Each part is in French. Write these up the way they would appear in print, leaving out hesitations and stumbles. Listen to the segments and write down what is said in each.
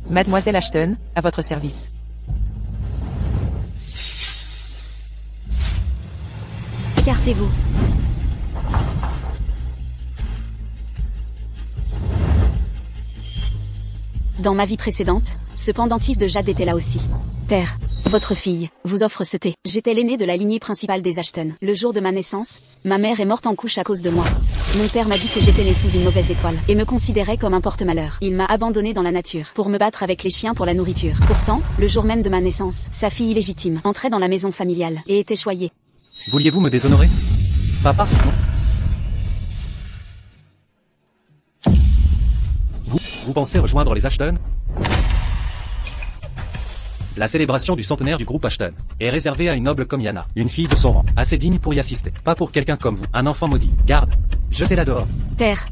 Mademoiselle Ashton, à votre service. Écartez-vous. Dans ma vie précédente, ce pendentif de jade était là aussi. Père, votre fille vous offre ce thé. J'étais l'aîné de la lignée principale des Ashton. Le jour de ma naissance, ma mère est morte en couche à cause de moi. Mon père m'a dit que j'étais né sous une mauvaise étoile et me considérait comme un porte-malheur. Il m'a abandonné dans la nature pour me battre avec les chiens pour la nourriture. Pourtant, le jour même de ma naissance, sa fille illégitime entrait dans la maison familiale et était choyée. Vouliez-vous me déshonorer? Papa, non. Vous pensez rejoindre les Ashton? La célébration du centenaire du groupe Ashton est réservée à une noble comme Yana, une fille de son rang, assez digne pour y assister. Pas pour quelqu'un comme vous, un enfant maudit. Garde, jetez-la dehors. Père.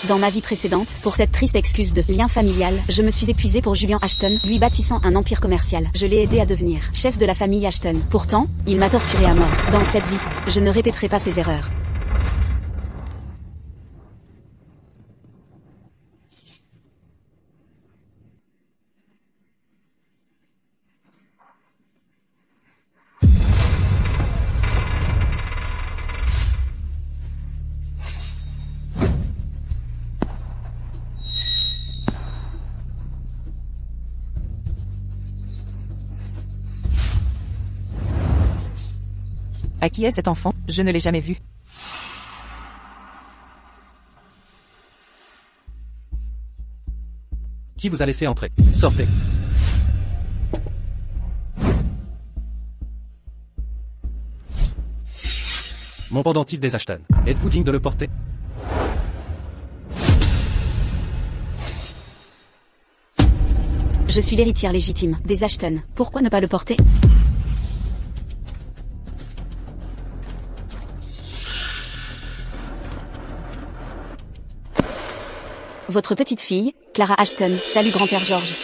Dans ma vie précédente, pour cette triste excuse de lien familial, je me suis épuisée pour Julian Ashton, lui bâtissant un empire commercial. Je l'ai aidé à devenir chef de la famille Ashton. Pourtant, il m'a torturé à mort. Dans cette vie, je ne répéterai pas ses erreurs. À qui est cet enfant? Je ne l'ai jamais vu. Qui vous a laissé entrer? Sortez. Mon pendentif des Ashton. Êtes-vous digne de le porter? Je suis l'héritière légitime des Ashton. Pourquoi ne pas le porter? Votre petite fille, Clara Ashton. Salut grand-père George.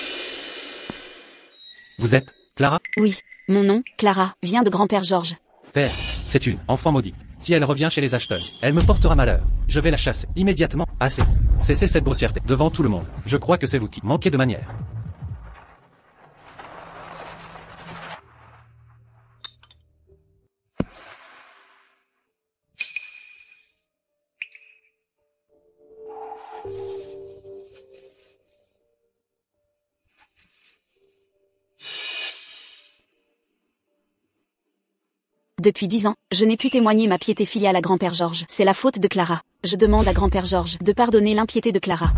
Vous êtes Clara? Oui, mon nom, Clara, vient de grand-père George. Père, c'est une enfant maudite. Si elle revient chez les Ashton, elle me portera malheur. Je vais la chasser immédiatement. Assez. Cessez cette grossièreté devant tout le monde. Je crois que c'est vous qui manquez de manière. Depuis 10 ans, je n'ai pu témoigner ma piété filiale à grand-père George. C'est la faute de Clara. Je demande à grand-père George de pardonner l'impiété de Clara.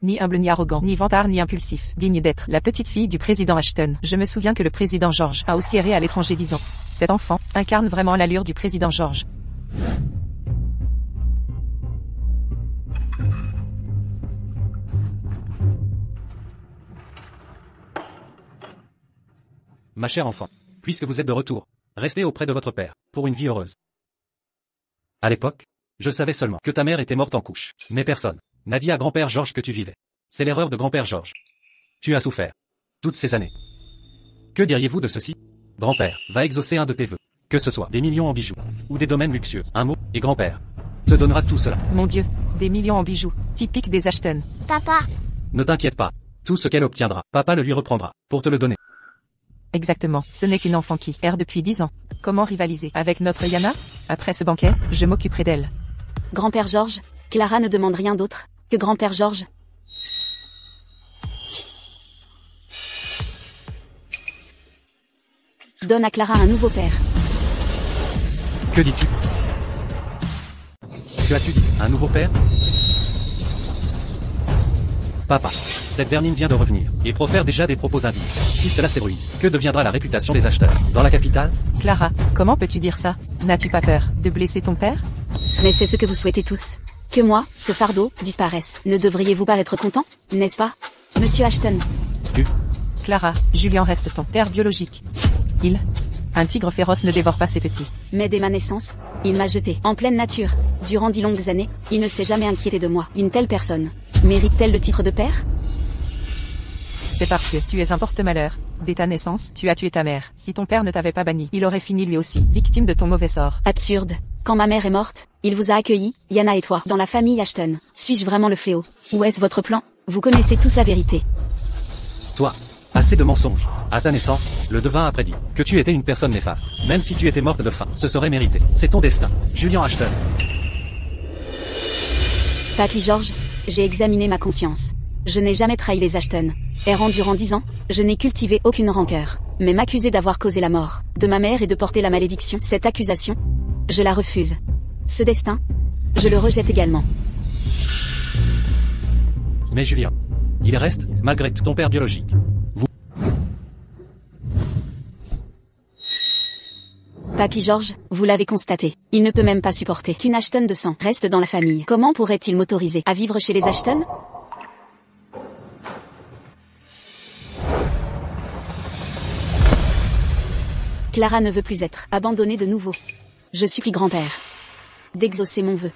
Ni humble ni arrogant, ni vantard ni impulsif, digne d'être la petite fille du président Ashton. Je me souviens que le président George a aussi erré à l'étranger 10 ans. Cet enfant incarne vraiment l'allure du président George. Ma chère enfant, puisque vous êtes de retour, restez auprès de votre père, pour une vie heureuse. À l'époque, je savais seulement que ta mère était morte en couche, mais personne n'a dit à grand-père George que tu vivais. C'est l'erreur de grand-père George. Tu as souffert. Toutes ces années. Que diriez-vous de ceci? Grand-père va exaucer un de tes vœux. Que ce soit des millions en bijoux, ou des domaines luxueux, un mot, et grand-père te donnera tout cela. Mon Dieu, des millions en bijoux, typique des Ashton. Papa, Ne t'inquiète pas. Tout ce qu'elle obtiendra, papa le lui reprendra, pour te le donner. Exactement, ce n'est qu'une enfant qui erre depuis 10 ans. Comment rivaliser avec notre Yana? Après ce banquet, je m'occuperai d'elle. Grand-père George, Clara ne demande rien d'autre que grand-père George. Donne à Clara un nouveau père. Que dis-tu? Que as-tu dit? Un nouveau père? Papa, cette vermine vient de revenir, et profère déjà des propos indignes. Si cela s'ébruite, que deviendra la réputation des acheteurs dans la capitale? Clara, comment peux-tu dire ça? N'as-tu pas peur de blesser ton père? Mais c'est ce que vous souhaitez tous. Que moi, ce fardeau, disparaisse. Ne devriez-vous pas être content, n'est-ce pas, monsieur Ashton? Clara, Julian reste ton père biologique. Un tigre féroce ne dévore pas ses petits. Mais dès ma naissance, il m'a jeté en pleine nature. Durant 10 longues années, il ne s'est jamais inquiété de moi. Une telle personne mérite-t-elle le titre de père? C'est parce que tu es un porte-malheur. Dès ta naissance, tu as tué ta mère. Si ton père ne t'avait pas banni, il aurait fini lui aussi, victime de ton mauvais sort. Absurde. Quand ma mère est morte, il vous a accueilli, Yana et toi, dans la famille Ashton. Suis-je vraiment le fléau? Ou est-ce votre plan? Vous connaissez tous la vérité. Toi, assez de mensonges. À ta naissance, le devin a prédit que tu étais une personne néfaste. Même si tu étais morte de faim, ce serait mérité. C'est ton destin. Julian Ashton. Papy George, j'ai examiné ma conscience. Je n'ai jamais trahi les Ashton. Errant durant 10 ans, je n'ai cultivé aucune rancœur. Mais m'accuser d'avoir causé la mort de ma mère et de porter la malédiction, cette accusation, je la refuse. Ce destin, je le rejette également. Mais Julian, il reste, malgré tout, ton père biologique. Papy George, vous l'avez constaté. Il ne peut même pas supporter qu'une Ashton de sang reste dans la famille. Comment pourrait-il m'autoriser à vivre chez les Ashton? Clara ne veut plus être abandonnée de nouveau. Je supplie grand-père d'exaucer mon vœu.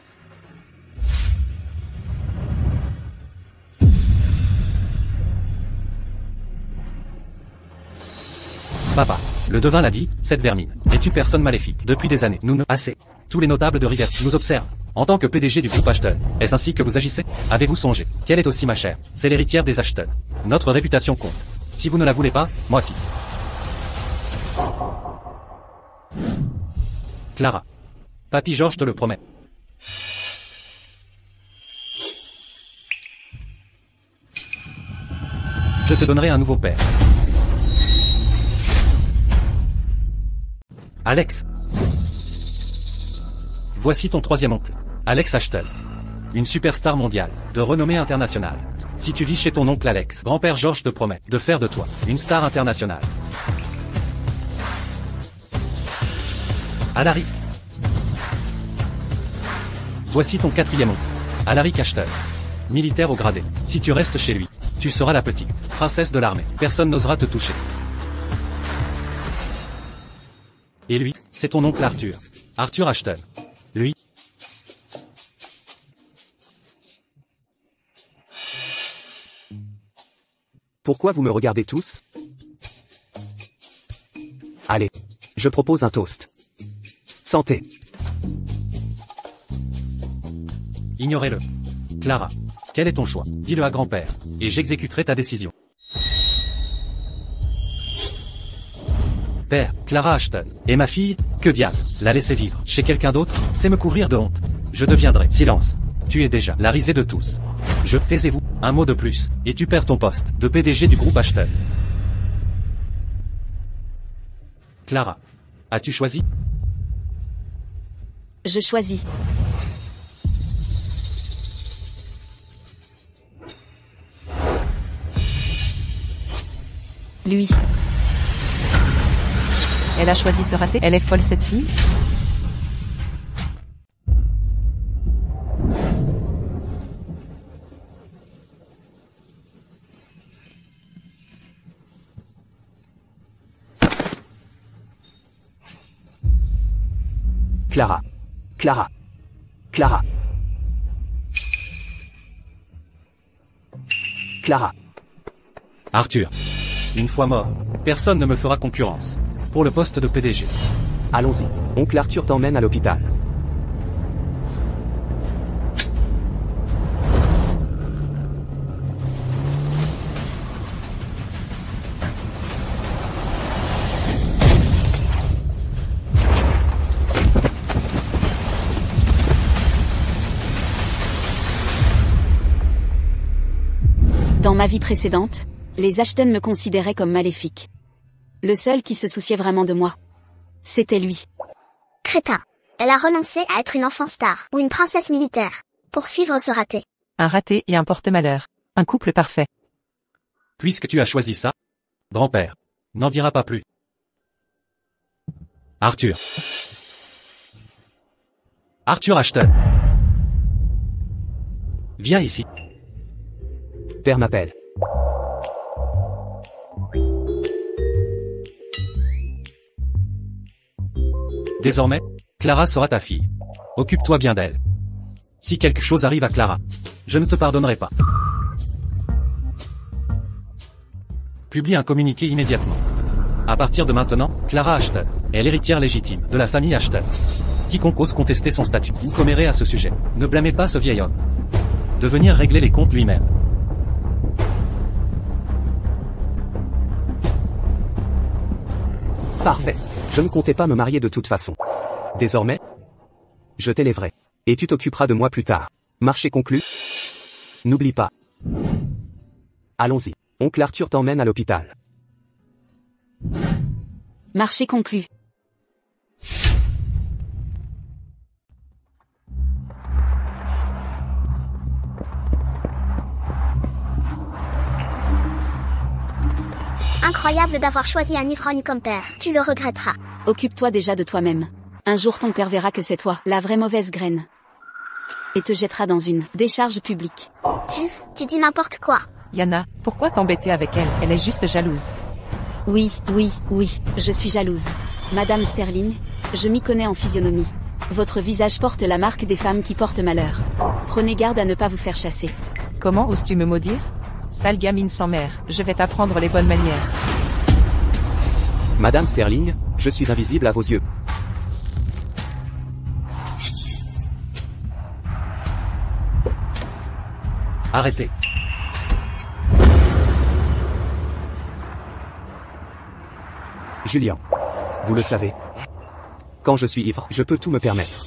Papa, le devin l'a dit, cette vermine est une personne maléfique. Depuis des années, nous ne... Assez. Tous les notables de River nous observent. En tant que PDG du groupe Ashton, est-ce ainsi que vous agissez? Avez-vous songé qu'elle est aussi ma chère? C'est l'héritière des Ashton. Notre réputation compte. Si vous ne la voulez pas, moi si. Clara. Papy George te le promet. Je te donnerai un nouveau père. Alex. Voici ton troisième oncle, Alex Ashton. Une superstar mondiale, de renommée internationale. Si tu vis chez ton oncle Alex, grand-père George te promet de faire de toi une star internationale. Alaric. Voici ton quatrième oncle, Alaric Ashton. Militaire au gradé. Si tu restes chez lui, tu seras la petite princesse de l'armée. Personne n'osera te toucher. Et lui, c'est ton oncle Arthur. Arthur Ashton. Lui. Pourquoi vous me regardez tous? Allez, je propose un toast. Santé. Ignorez-le. Clara, quel est ton choix? Dis-le à grand-père, et j'exécuterai ta décision. Père, Clara Ashton. Et ma fille, que diable? La laisser vivre chez quelqu'un d'autre, c'est me couvrir de honte. Je deviendrai. Silence. Tu es déjà la risée de tous. Taisez-vous, un mot de plus, et tu perds ton poste de PDG du groupe Ashton. Clara. As-tu choisi? Je choisis. Lui. Elle a choisi ce raté. Elle est folle cette fille. Clara. Clara. Clara. Clara. Arthur. Une fois mort, personne ne me fera concurrence. Pour le poste de PDG. Allons-y. Oncle Arthur t'emmène à l'hôpital. Dans ma vie précédente, les Ashton me considéraient comme maléfique. Le seul qui se souciait vraiment de moi, c'était lui. Crétin. Elle a renoncé à être une enfant star ou une princesse militaire pour suivre ce raté. Un raté et un porte-malheur. Un couple parfait. Puisque tu as choisi ça, grand-père, n'en dira pas plus. Arthur. Arthur Ashton. Viens ici. Père m'appelle. Désormais, Clara sera ta fille. Occupe-toi bien d'elle. Si quelque chose arrive à Clara, je ne te pardonnerai pas. Publie un communiqué immédiatement. À partir de maintenant, Clara Ashton est l'héritière légitime de la famille Ashton. Quiconque ose contester son statut ou commérer à ce sujet, ne blâmez pas ce vieil homme. De venir régler les comptes lui-même. Parfait. Je ne comptais pas me marier de toute façon. Désormais, je t'élèverai. Et tu t'occuperas de moi plus tard. Marché conclu. N'oublie pas. Allons-y. Oncle Arthur t'emmène à l'hôpital. Marché conclu. Incroyable d'avoir choisi un ivrogne comme père. Tu le regretteras. Occupe-toi déjà de toi-même. Un jour ton père verra que c'est toi, la vraie mauvaise graine. Et te jettera dans une décharge publique. Tu dis n'importe quoi. Yana, pourquoi t'embêter avec elle? Elle est juste jalouse. Oui, je suis jalouse. Madame Sterling, je m'y connais en physionomie. Votre visage porte la marque des femmes qui portent malheur. Prenez garde à ne pas vous faire chasser. Comment oses-tu me maudire? Sale gamine sans mère, je vais t'apprendre les bonnes manières. Madame Sterling, je suis invisible à vos yeux. Arrêtez. Julien. Vous le savez. Quand je suis ivre, je peux tout me permettre.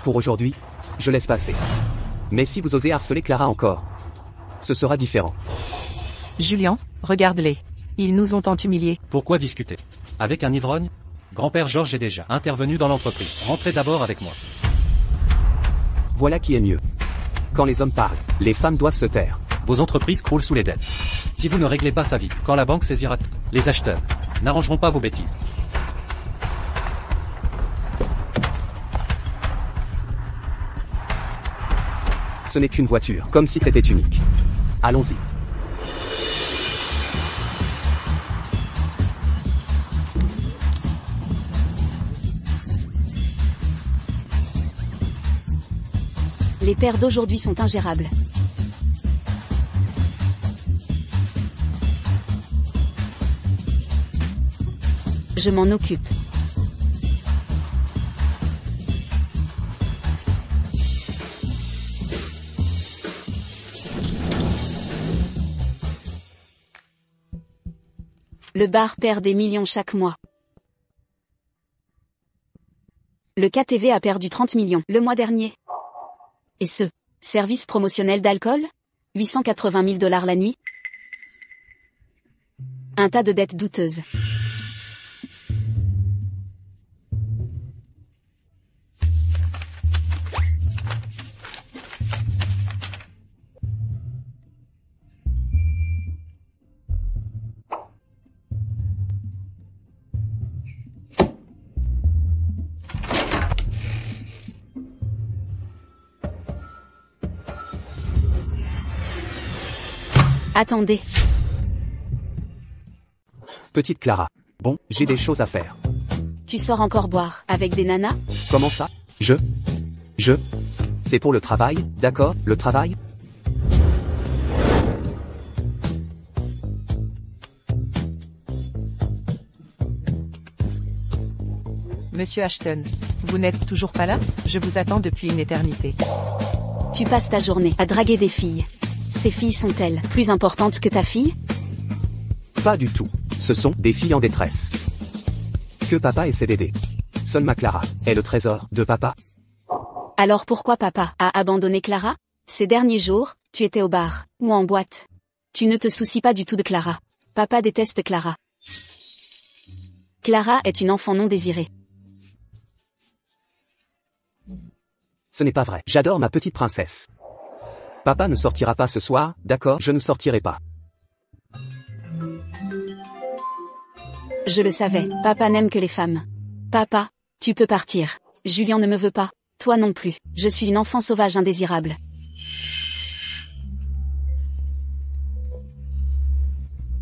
Pour aujourd'hui, je laisse passer. Mais si vous osez harceler Clara encore, ce sera différent. Julien, regarde-les. Ils nous ont tant humiliés. Pourquoi discuter avec un ivrogne? Grand-père Georges est déjà intervenu dans l'entreprise. Rentrez d'abord avec moi. Voilà qui est mieux. Quand les hommes parlent, les femmes doivent se taire. Vos entreprises croulent sous les dettes. Si vous ne réglez pas sa vie, quand la banque saisira les acheteurs, n'arrangeront pas vos bêtises. Ce n'est qu'une voiture, comme si c'était unique. Allons-y. Les pères d'aujourd'hui sont ingérables. Je m'en occupe. Le bar perd des millions chaque mois. Le KTV a perdu 30 millions le mois dernier. Et ce service promotionnel d'alcool 880 000 $ la nuit. Un tas de dettes douteuses. Attendez. Petite Clara. Bon, j'ai des choses à faire. Tu sors encore boire avec des nanas? Comment ça? C'est pour le travail, d'accord, le travail? Monsieur Ashton, vous n'êtes toujours pas là? Je vous attends depuis une éternité. Tu passes ta journée à draguer des filles. Ces filles sont-elles plus importantes que ta fille? Pas du tout. Ce sont des filles en détresse. Que papa essaie d'aider. Seule ma Clara est le trésor de papa. Alors pourquoi papa a abandonné Clara? Ces derniers jours, tu étais au bar, ou en boîte. Tu ne te soucies pas du tout de Clara. Papa déteste Clara. Clara est une enfant non désirée. Ce n'est pas vrai. J'adore ma petite princesse. Papa ne sortira pas ce soir, d'accord? Je ne sortirai pas. Je le savais, papa n'aime que les femmes. Papa, tu peux partir. Julien ne me veut pas, toi non plus. Je suis une enfant sauvage indésirable.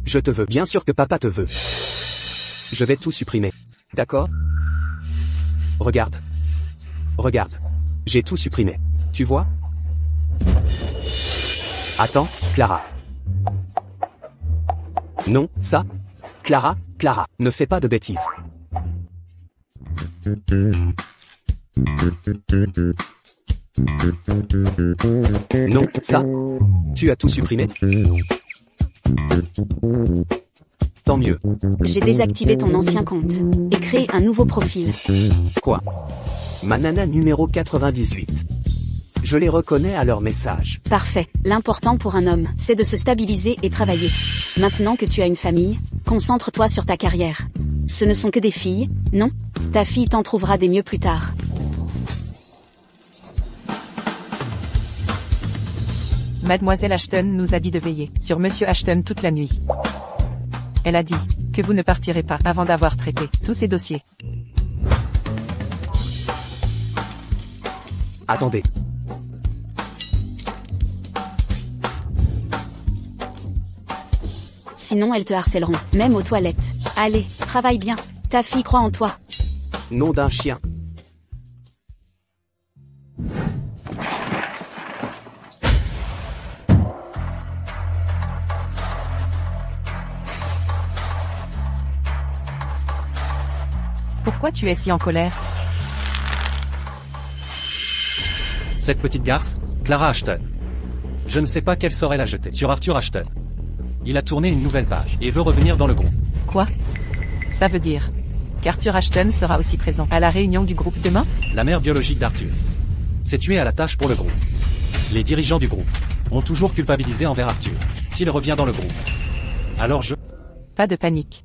Je te veux, bien sûr que papa te veut. Je vais tout supprimer. D'accord? Regarde. Regarde. J'ai tout supprimé. Tu vois? Attends, Clara. Non, ça? Clara, ne fais pas de bêtises. Non, ça? Tu as tout supprimé? Tant mieux. J'ai désactivé ton ancien compte et créé un nouveau profil. Quoi? Ma nana numéro 98. Je les reconnais à leur message. Parfait. L'important pour un homme, c'est de se stabiliser et travailler. Maintenant que tu as une famille, concentre-toi sur ta carrière. Ce ne sont que des filles, non? Ta fille t'en trouvera des mieux plus tard. Mademoiselle Ashton nous a dit de veiller sur Monsieur Ashton toute la nuit. Elle a dit que vous ne partirez pas avant d'avoir traité tous ces dossiers. Attendez. Sinon elles te harcèleront, même aux toilettes. Allez, travaille bien. Ta fille croit en toi. Nom d'un chien. Pourquoi tu es si en colère? Cette petite garce, Clara Ashton. Je ne sais pas quelle saurait la jeter sur Arthur Ashton. Il a tourné une nouvelle page et veut revenir dans le groupe. Quoi? Ça veut dire qu'Arthur Ashton sera aussi présent à la réunion du groupe demain? La mère biologique d'Arthur s'est tuée à la tâche pour le groupe. Les dirigeants du groupe ont toujours culpabilisé envers Arthur s'il revient dans le groupe. Alors Pas de panique.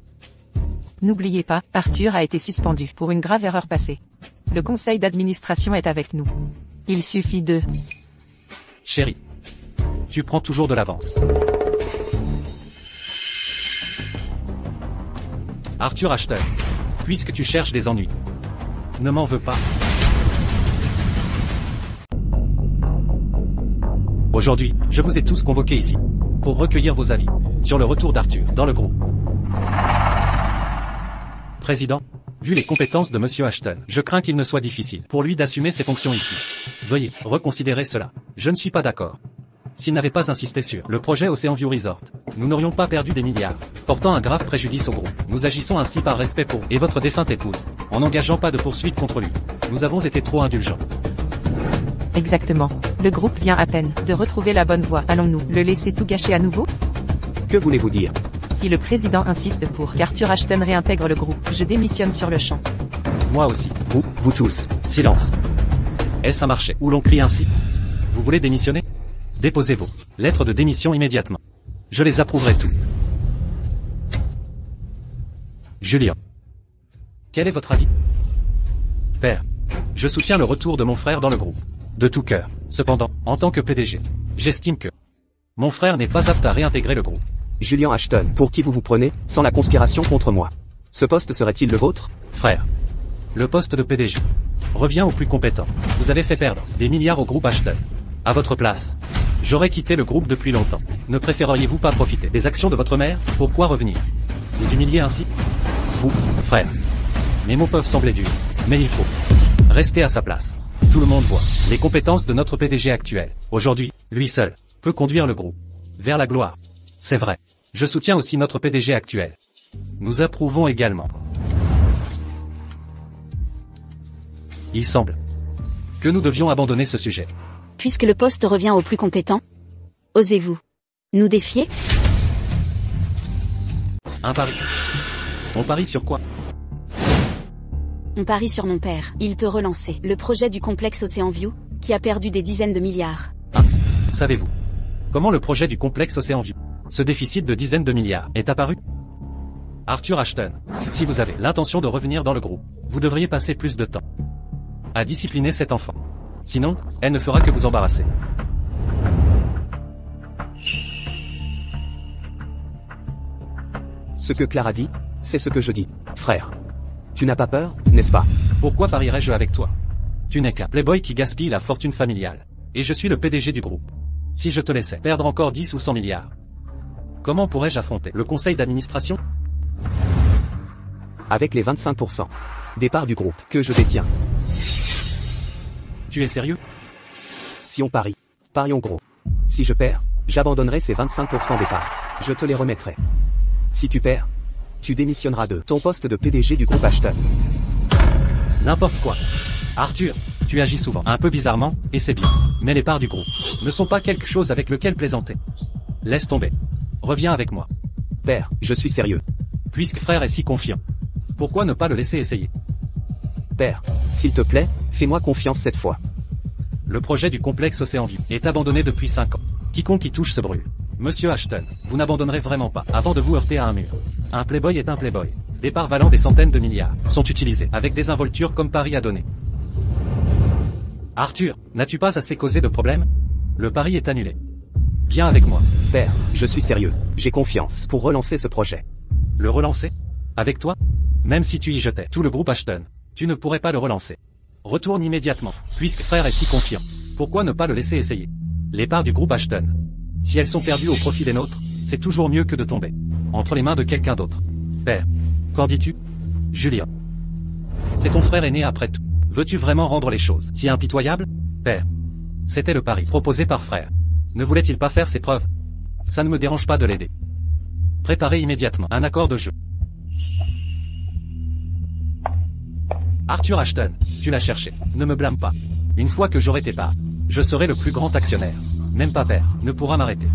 N'oubliez pas, Arthur a été suspendu pour une grave erreur passée. Le conseil d'administration est avec nous. Il suffit de... Chérie, tu prends toujours de l'avance. Arthur Ashton, puisque tu cherches des ennuis, ne m'en veux pas. Aujourd'hui, je vous ai tous convoqués ici pour recueillir vos avis sur le retour d'Arthur dans le groupe. Président, vu les compétences de Monsieur Ashton, je crains qu'il ne soit difficile pour lui d'assumer ses fonctions ici. Veuillez reconsidérer cela. Je ne suis pas d'accord. S'il n'avait pas insisté sur le projet Ocean View Resort, nous n'aurions pas perdu des milliards, portant un grave préjudice au groupe. Nous agissons ainsi par respect pour vous et votre défunte épouse, en n'engageant pas de poursuite contre lui. Nous avons été trop indulgents. Exactement. Le groupe vient à peine de retrouver la bonne voie. Allons-nous le laisser tout gâcher à nouveau? Que voulez-vous dire? Si le président insiste pour qu'Arthur Ashton réintègre le groupe, je démissionne sur le champ. Moi aussi. Vous tous. Silence. Est-ce un marché où l'on crie ainsi? Vous voulez démissionner? Déposez vos lettres de démission immédiatement. Je les approuverai toutes. Julien. Quel est votre avis? Père. Je soutiens le retour de mon frère dans le groupe. De tout cœur. Cependant, en tant que PDG, j'estime que mon frère n'est pas apte à réintégrer le groupe. Julian Ashton, pour qui vous vous prenez, sans la conspiration contre moi? Ce poste serait-il le vôtre? Frère. Le poste de PDG revient au plus compétent. Vous avez fait perdre des milliards au groupe Ashton. À votre place, j'aurais quitté le groupe depuis longtemps. Ne préféreriez-vous pas profiter des actions de votre mère? Pourquoi revenir vous humilier ainsi? Vous, frère. Mes mots peuvent sembler durs, mais il faut rester à sa place. Tout le monde voit les compétences de notre PDG actuel. Aujourd'hui, lui seul peut conduire le groupe vers la gloire. C'est vrai. Je soutiens aussi notre PDG actuel. Nous approuvons également. Il semble que nous devions abandonner ce sujet. Puisque le poste revient au plus compétent, osez-vous nous défier? Un pari. On parie sur quoi? On parie sur mon père. Il peut relancer le projet du complexe Ocean View, qui a perdu des dizaines de milliards. Savez-vous comment le projet du complexe Ocean View, ce déficit de dizaines de milliards, est apparu? Arthur Ashton, si vous avez l'intention de revenir dans le groupe, vous devriez passer plus de temps à discipliner cet enfant. Sinon, elle ne fera que vous embarrasser. Ce que Clara dit, c'est ce que je dis, frère. Tu n'as pas peur, n'est-ce pas? Pourquoi parierais-je avec toi? Tu n'es qu'un playboy qui gaspille la fortune familiale. Et je suis le PDG du groupe. Si je te laissais perdre encore 10 ou 100 milliards, comment pourrais-je affronter le conseil d'administration? Avec les 25% des parts du groupe que je détiens. Tu es sérieux? Si on parie, parions gros. Si je perds, j'abandonnerai ces 25% des parts. Je te les remettrai. Si tu perds, tu démissionneras de ton poste de PDG du groupe Ashton. N'importe quoi. Arthur, tu agis souvent un peu bizarrement, et c'est bien. Mais les parts du groupe ne sont pas quelque chose avec lequel plaisanter. Laisse tomber. Reviens avec moi. Père, je suis sérieux. Puisque frère est si confiant, pourquoi ne pas le laisser essayer? Père, s'il te plaît, fais-moi confiance cette fois. Le projet du complexe Océan View est abandonné depuis 5 ans. Quiconque y touche se brûle. Monsieur Ashton, vous n'abandonnerez vraiment pas avant de vous heurter à un mur. Un playboy est un playboy. Des parts valant des centaines de milliards sont utilisées avec désinvolture comme Paris a donné. Arthur, n'as-tu pas assez causé de problèmes? Le pari est annulé. Viens avec moi. Père, je suis sérieux. J'ai confiance pour relancer ce projet. Le relancer? Avec toi? Même si tu y jetais tout le groupe Ashton, tu ne pourrais pas le relancer. Retourne immédiatement, puisque frère est si confiant. Pourquoi ne pas le laisser essayer? Les parts du groupe Ashton, si elles sont perdues au profit des nôtres, c'est toujours mieux que de tomber entre les mains de quelqu'un d'autre. Père, qu'en dis-tu? Julien. C'est ton frère aîné après tout. Veux-tu vraiment rendre les choses si impitoyables? Père. C'était le pari proposé par frère. Ne voulait-il pas faire ses preuves? Ça ne me dérange pas de l'aider. Préparez immédiatement un accord de jeu. Arthur Ashton, tu l'as cherché. Ne me blâme pas. Une fois que j'aurai tes parts, je serai le plus grand actionnaire. Même pas père ne pourra m'arrêter.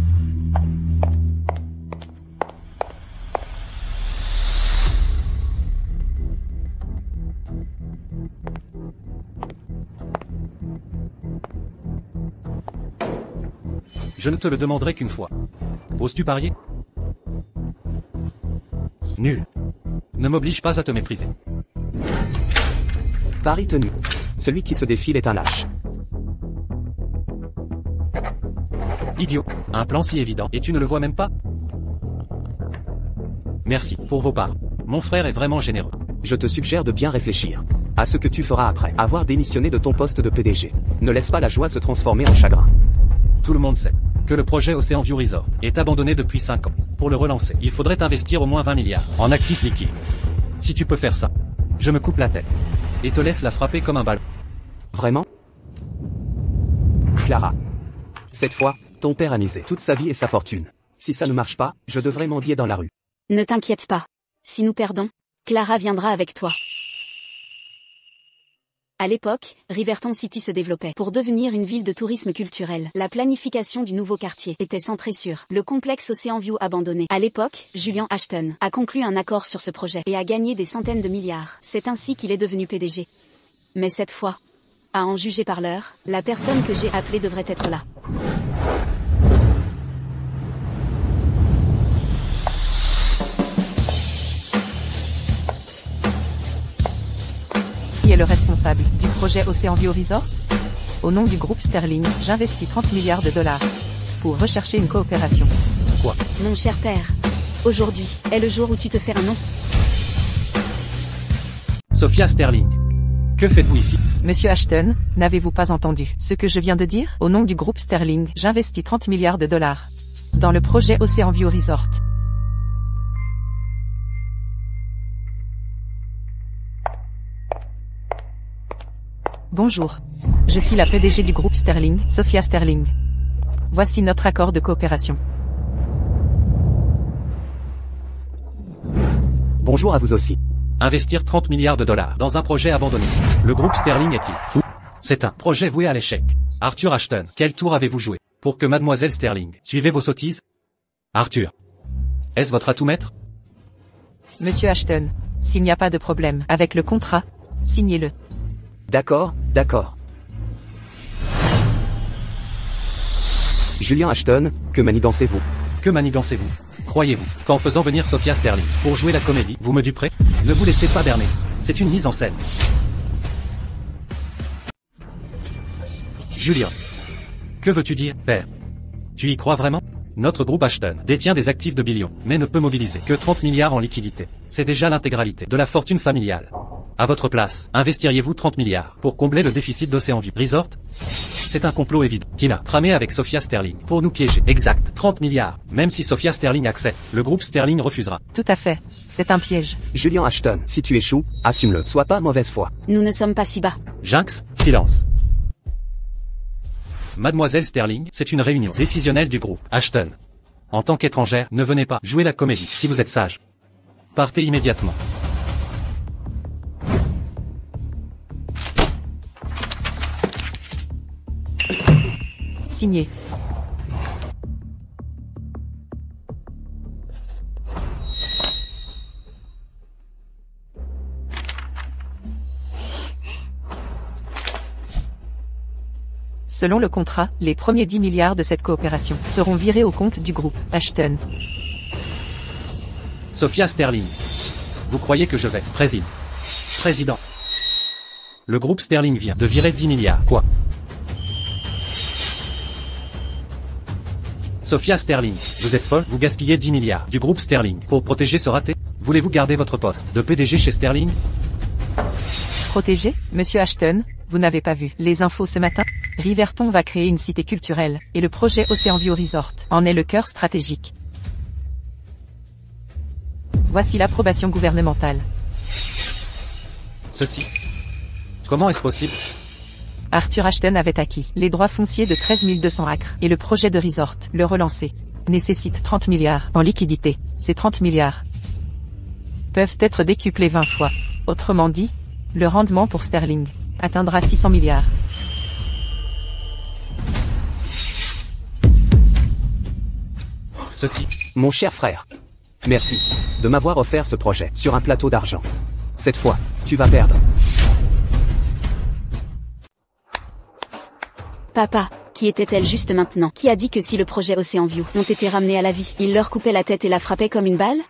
Je ne te le demanderai qu'une fois. Oses-tu parier? Nul. Ne m'oblige pas à te mépriser. Pari tenu. Celui qui se défile est un lâche. Idiot. Un plan si évident et tu ne le vois même pas? Merci pour vos parts. Mon frère est vraiment généreux. Je te suggère de bien réfléchir à ce que tu feras après avoir démissionné de ton poste de PDG. Ne laisse pas la joie se transformer en chagrin. Tout le monde sait que le projet Océan View Resort est abandonné depuis 5 ans. Pour le relancer, il faudrait investir au moins 20 milliards en actifs liquides. Si tu peux faire ça, je me coupe la tête et te laisse la frapper comme un ballon. Vraiment? Clara. Cette fois, ton père a misé toute sa vie et sa fortune. Si ça ne marche pas, je devrais mendier dans la rue. Ne t'inquiète pas. Si nous perdons, Clara viendra avec toi. À l'époque, Riverton City se développait pour devenir une ville de tourisme culturel. La planification du nouveau quartier était centrée sur le complexe Océan View abandonné. À l'époque, Julian Ashton a conclu un accord sur ce projet et a gagné des centaines de milliards. C'est ainsi qu'il est devenu PDG. Mais cette fois, à en juger par l'heure, la personne que j'ai appelée devrait être là. Qui est le responsable du projet Océan View Resort? Au nom du groupe Sterling, j'investis 30 milliards de dollars pour rechercher une coopération. Quoi? Mon cher père, aujourd'hui est le jour où tu te fais un nom. Sophia Sterling. Que faites-vous ici? Monsieur Ashton, n'avez-vous pas entendu ce que je viens de dire? Au nom du groupe Sterling, j'investis 30 milliards de dollars dans le projet Océan View Resort. Bonjour. Je suis la PDG du groupe Sterling, Sophia Sterling. Voici notre accord de coopération. Bonjour à vous aussi. Investir 30 milliards de dollars dans un projet abandonné. Le groupe Sterling est-il fou? C'est un projet voué à l'échec. Arthur Ashton, quel tour avez-vous joué pour que mademoiselle Sterling suivez vos sottises? Arthur. Est-ce votre atout maître? Monsieur Ashton, s'il n'y a pas de problème avec le contrat, signez-le. D'accord, d'accord. Julian Ashton, que manigancez-vous? Que manigancez-vous? Croyez-vous qu'en faisant venir Sophia Sterling pour jouer la comédie, vous me duperez? Ne vous laissez pas berner. C'est une mise en scène. Julien. Que veux-tu dire, père? Tu y crois vraiment? Notre groupe Ashton détient des actifs de billions, mais ne peut mobiliser que 30 milliards en liquidité. C'est déjà l'intégralité de la fortune familiale. À votre place, investiriez-vous 30 milliards pour combler le déficit d'Océan View Resort? C'est un complot évident qu'il a tramé avec Sophia Sterling pour nous piéger. Exact, 30 milliards. Même si Sophia Sterling accepte, le groupe Sterling refusera. Tout à fait. C'est un piège. Julian Ashton, si tu échoues, assume-le. Sois pas mauvaise foi. Nous ne sommes pas si bas. Jinx, silence. Mademoiselle Sterling, c'est une réunion décisionnelle du groupe Ashton. En tant qu'étrangère, ne venez pas jouer la comédie si vous êtes sage. Partez immédiatement. Signé. Selon le contrat, les premiers 10 milliards de cette coopération seront virés au compte du groupe Ashton. Sophia Sterling. Vous croyez que je vais, Président. Le groupe Sterling vient de virer 10 milliards. Quoi? Sophia Sterling, vous êtes folle, vous gaspillez 10 milliards du groupe Sterling pour protéger ce raté. Voulez-vous garder votre poste de PDG chez Sterling? Protégé, Monsieur Ashton, vous n'avez pas vu les infos ce matin? Riverton va créer une cité culturelle, et le projet Ocean View Resort en est le cœur stratégique. Voici l'approbation gouvernementale. Ceci. Comment est-ce possible? Arthur Ashton avait acquis les droits fonciers de 13 200 acres, et le projet de resort, le relancer, nécessite 30 milliards en liquidité. Ces 30 milliards peuvent être décuplés 20 fois. Autrement dit, le rendement pour Sterling atteindra 600 milliards. Ceci. Mon cher frère. Merci de m'avoir offert ce projet sur un plateau d'argent. Cette fois, tu vas perdre. Papa, qui était-elle juste maintenant? Qui a dit que si le projet Ocean View ont été ramenés à la vie, il leur coupait la tête et la frappait comme une balle?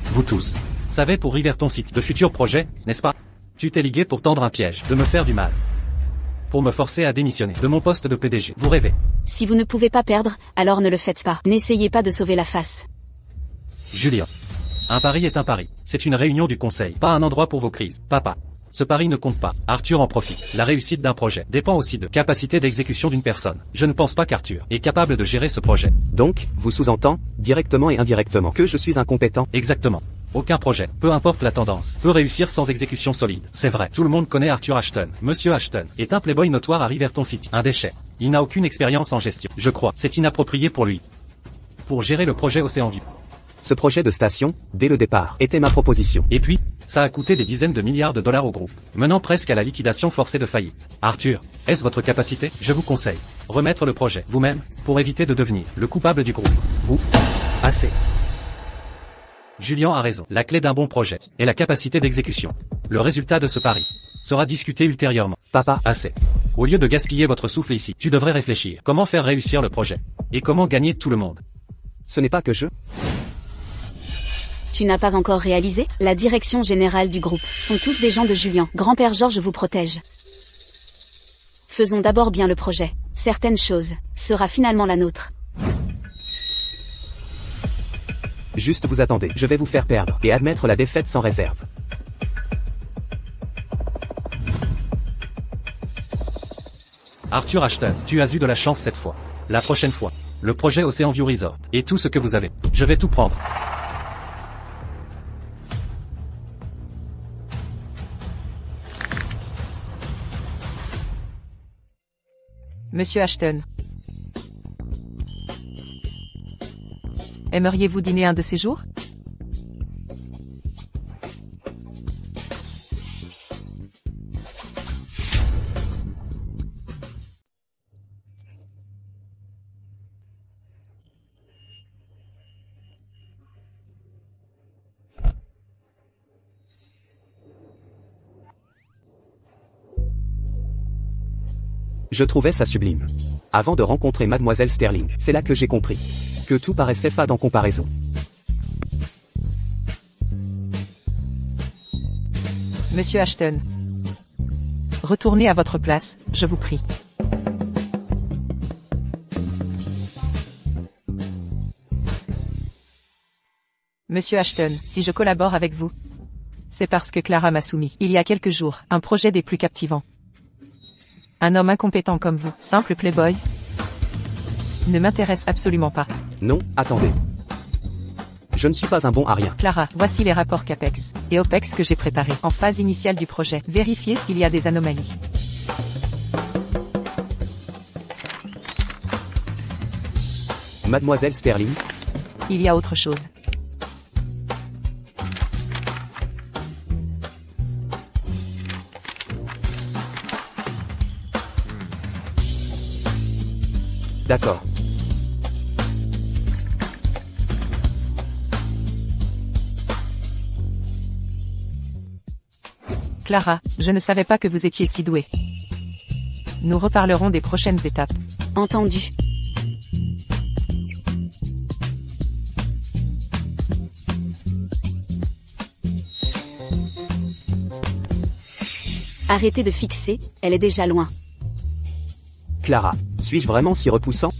Vous tous savez pour Riverton City de futurs projets, n'est-ce pas? Tu t'es ligué pour tendre un piège, de me faire du mal. Pour me forcer à démissionner de mon poste de PDG. Vous rêvez. Si vous ne pouvez pas perdre, alors ne le faites pas. N'essayez pas de sauver la face. Julien. Un pari est un pari. C'est une réunion du conseil, pas un endroit pour vos crises. Papa. Ce pari ne compte pas. Arthur en profite. La réussite d'un projet dépend aussi de capacité d'exécution d'une personne. Je ne pense pas qu'Arthur est capable de gérer ce projet. Donc, vous sous-entend, directement et indirectement, que je suis incompétent? Exactement. Aucun projet, peu importe la tendance, peut réussir sans exécution solide. C'est vrai. Tout le monde connaît Arthur Ashton. Monsieur Ashton est un playboy notoire à Riverton City. Un déchet. Il n'a aucune expérience en gestion. Je crois. C'est inapproprié pour lui. Pour gérer le projet Ocean View. Ce projet de station, dès le départ, était ma proposition. Et puis, ça a coûté des dizaines de milliards de dollars au groupe, menant presque à la liquidation forcée de faillite. Arthur, est-ce votre capacité? Je vous conseille. Remettre le projet, vous-même, pour éviter de devenir le coupable du groupe. Vous. Assez. Julien a raison. La clé d'un bon projet est la capacité d'exécution. Le résultat de ce pari sera discuté ultérieurement. Papa. Assez. Au lieu de gaspiller votre souffle ici, tu devrais réfléchir. Comment faire réussir le projet? Et comment gagner tout le monde? Ce n'est pas que je... Tu n'as pas encore réalisé? La direction générale du groupe sont tous des gens de Julien. Grand-père Georges vous protège. Faisons d'abord bien le projet. Certaines choses sera finalement la nôtre. Juste vous attendez. Je vais vous faire perdre et admettre la défaite sans réserve. Arthur Ashton, tu as eu de la chance cette fois. La prochaine fois, le projet Ocean View Resort et tout ce que vous avez, je vais tout prendre. Monsieur Ashton. Aimeriez-vous dîner un de ces jours? Je trouvais ça sublime. Avant de rencontrer Mademoiselle Sterling, c'est là que j'ai compris que tout paraissait fade en comparaison. Monsieur Ashton. Retournez à votre place, je vous prie. Monsieur Ashton, si je collabore avec vous, c'est parce que Clara m'a soumis, il y a quelques jours, un projet des plus captivants. Un homme incompétent comme vous, simple playboy, ne m'intéresse absolument pas. Non, attendez. Je ne suis pas un bon à rien. Clara, voici les rapports CAPEX et OPEX que j'ai préparés en phase initiale du projet. Vérifiez s'il y a des anomalies. Mademoiselle Sterling, Il y a autre chose. D'accord. Clara, je ne savais pas que vous étiez si douée. Nous reparlerons des prochaines étapes. Entendu. Arrêtez de fixer, elle est déjà loin. Clara, suis-je vraiment si repoussant?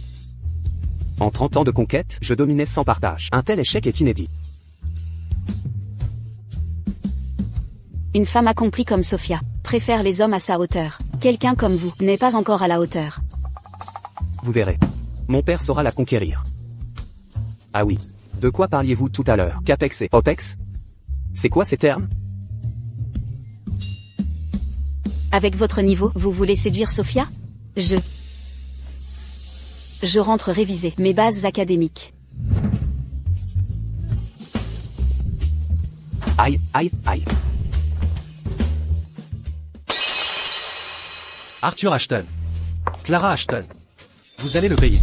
En 30 ans de conquête, je dominais sans partage. Un tel échec est inédit. Une femme accomplie comme Sophia préfère les hommes à sa hauteur. Quelqu'un comme vous n'est pas encore à la hauteur. Vous verrez. Mon père saura la conquérir. Ah oui. De quoi parliez-vous tout à l'heure? Capex et OPEX? C'est quoi ces termes? Avec votre niveau, vous voulez séduire Sophia? Je rentre réviser mes bases académiques. Aïe, aïe, aïe. Arthur Ashton. Clara Ashton. Vous allez le payer.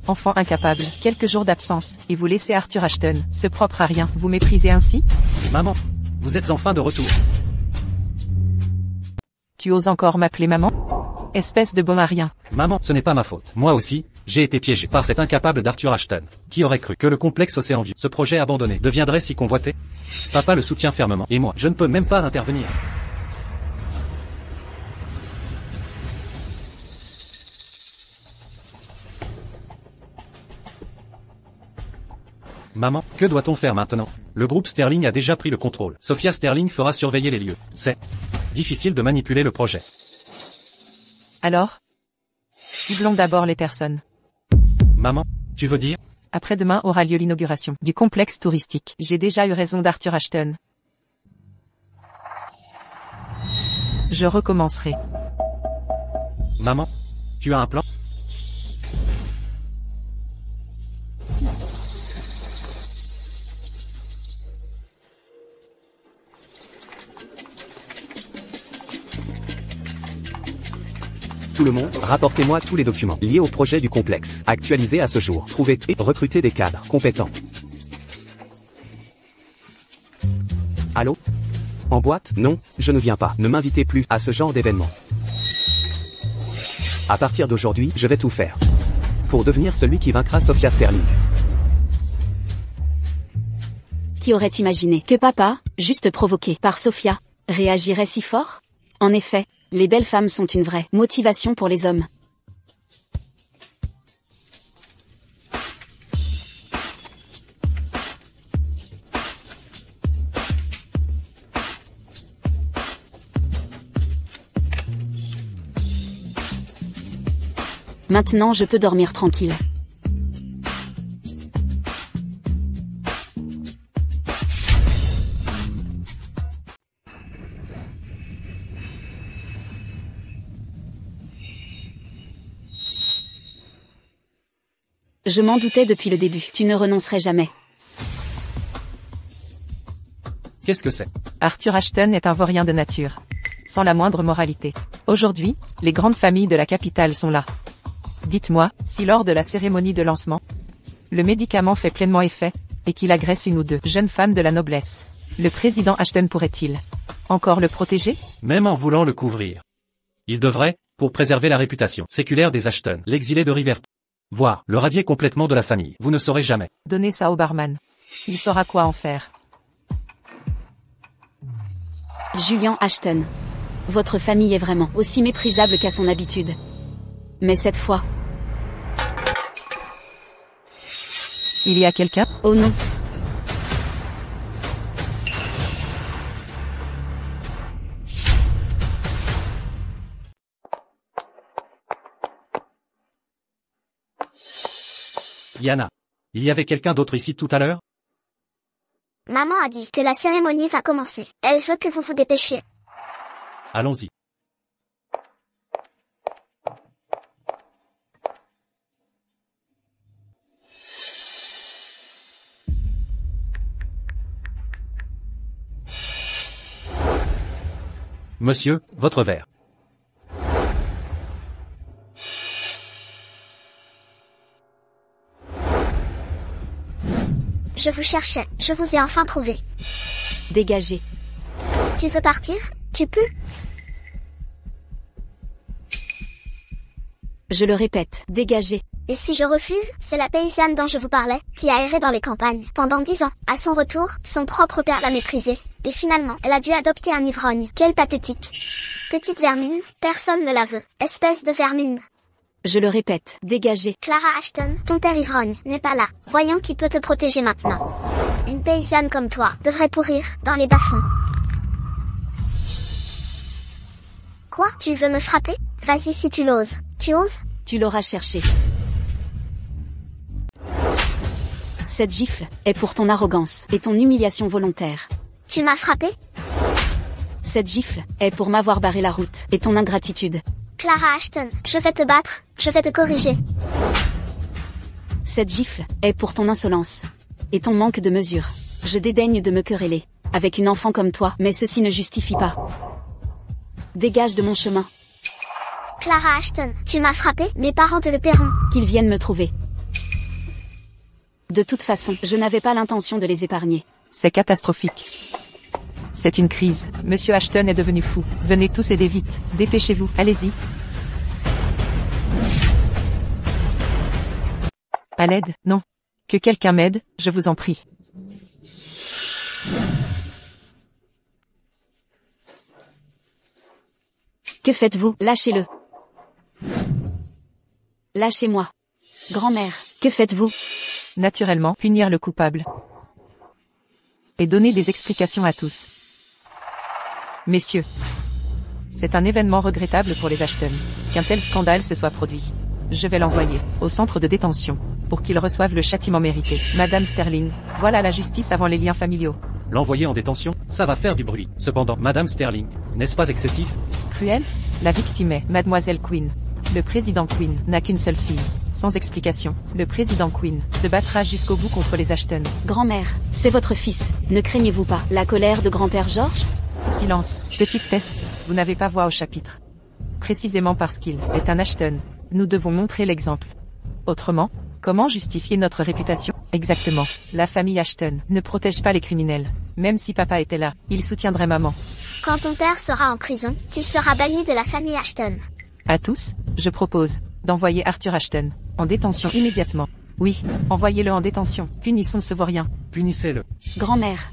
Enfant incapable, quelques jours d'absence, et vous laissez Arthur Ashton, ce propre à rien, vous méprisez ainsi? Maman, vous êtes enfin de retour. Tu oses encore m'appeler maman? Espèce de bon à rien. Maman, ce n'est pas ma faute. Moi aussi, j'ai été piégé par cet incapable d'Arthur Ashton. Qui aurait cru que le complexe Océan View, ce projet abandonné, deviendrait si convoité? Papa le soutient fermement, et moi, je ne peux même pas intervenir. Maman, que doit-on faire maintenant? Le groupe Sterling a déjà pris le contrôle. Sophia Sterling fera surveiller les lieux. C'est difficile de manipuler le projet. Alors? Ciblons d'abord les personnes. Maman, tu veux dire? Après-demain aura lieu l'inauguration du complexe touristique. J'ai déjà eu raison d'Arthur Ashton. Je recommencerai. Maman, tu as un plan? Tout le monde, rapportez-moi tous les documents liés au projet du complexe, actualisés à ce jour. Trouvez et recrutez des cadres compétents. Allô? En boîte? Non, je ne viens pas. Ne m'invitez plus à ce genre d'événement. À partir d'aujourd'hui, je vais tout faire pour devenir celui qui vaincra Sophia Sterling. Qui aurait imaginé que papa, juste provoqué par Sophia, réagirait si fort? En effet, les belles femmes sont une vraie motivation pour les hommes. Maintenant je peux dormir tranquille. Je m'en doutais depuis le début. Tu ne renoncerais jamais. Qu'est-ce que c'est? Arthur Ashton est un vaurien de nature. Sans la moindre moralité. Aujourd'hui, les grandes familles de la capitale sont là. Dites-moi, si lors de la cérémonie de lancement, le médicament fait pleinement effet, et qu'il agresse une ou deux jeunes femmes de la noblesse, le président Ashton pourrait-il encore le protéger? Même en voulant le couvrir. Il devrait, pour préserver la réputation séculaire des Ashton, l'exiler de Riverton. Voire, le radier complètement de la famille. Vous ne saurez jamais. Donnez ça au barman. Il saura quoi en faire. Julian Ashton. Votre famille est vraiment aussi méprisable qu'à son habitude. Mais cette fois... Il y a quelqu'un? Oh non. Yana. Il y avait quelqu'un d'autre ici tout à l'heure? Maman a dit que la cérémonie va commencer. Elle veut que vous vous dépêchiez. Allons-y. Monsieur, votre verre. Je vous cherchais, je vous ai enfin trouvé. Dégagez. Tu veux partir? Tu peux? Je le répète, dégagez. Et si je refuse, c'est la paysanne dont je vous parlais, qui a erré dans les campagnes pendant 10 ans. À son retour, son propre père l'a méprisée. Et finalement, elle a dû adopter un ivrogne. Quelle pathétique. Petite vermine, personne ne la veut. Espèce de vermine. Je le répète, dégagez. Clara Ashton, ton père ivrogne, n'est pas là. Voyons qui peut te protéger maintenant. Une paysanne comme toi, devrait pourrir, dans les bas-fonds. Quoi? Tu veux me frapper? Vas-y si tu l'oses. Tu oses? Tu l'auras cherché. Cette gifle est pour ton arrogance et ton humiliation volontaire. Tu m'as frappé? Cette gifle est pour m'avoir barré la route et ton ingratitude. Clara Ashton, je vais te battre, je vais te corriger. Cette gifle est pour ton insolence et ton manque de mesure. Je dédaigne de me quereller avec une enfant comme toi, mais ceci ne justifie pas. Dégage de mon chemin. Clara Ashton, tu m'as frappé, mes parents te le paieront. Qu'ils viennent me trouver. De toute façon, je n'avais pas l'intention de les épargner. C'est catastrophique. C'est une crise. Monsieur Ashton est devenu fou. Venez tous aider vite. Dépêchez-vous, allez-y. À l'aide, non. Que quelqu'un m'aide, je vous en prie. Que faites-vous? Lâchez-le. Lâchez-moi. Grand-mère, que faites-vous? Naturellement, punir le coupable. Et donner des explications à tous. Messieurs, c'est un événement regrettable pour les Ashton, qu'un tel scandale se soit produit. Je vais l'envoyer au centre de détention, pour qu'il reçoive le châtiment mérité. Madame Sterling, voilà la justice avant les liens familiaux. L'envoyer en détention, ça va faire du bruit. Cependant, Madame Sterling, n'est-ce pas excessif? Cruel? La victime est Mademoiselle Quinn. Le président Quinn n'a qu'une seule fille. Sans explication, le président Quinn se battra jusqu'au bout contre les Ashton. Grand-mère, c'est votre fils. Ne craignez-vous pas la colère de grand-père George? Silence, petite peste, vous n'avez pas voix au chapitre. Précisément parce qu'il est un Ashton, nous devons montrer l'exemple. Autrement, comment justifier notre réputation? Exactement, la famille Ashton ne protège pas les criminels. Même si papa était là, il soutiendrait maman. Quand ton père sera en prison, tu seras banni de la famille Ashton. À tous, je propose d'envoyer Arthur Ashton en détention immédiatement. Oui, envoyez-le en détention. Punissons ce vaurien. Punissez-le. Grand-mère,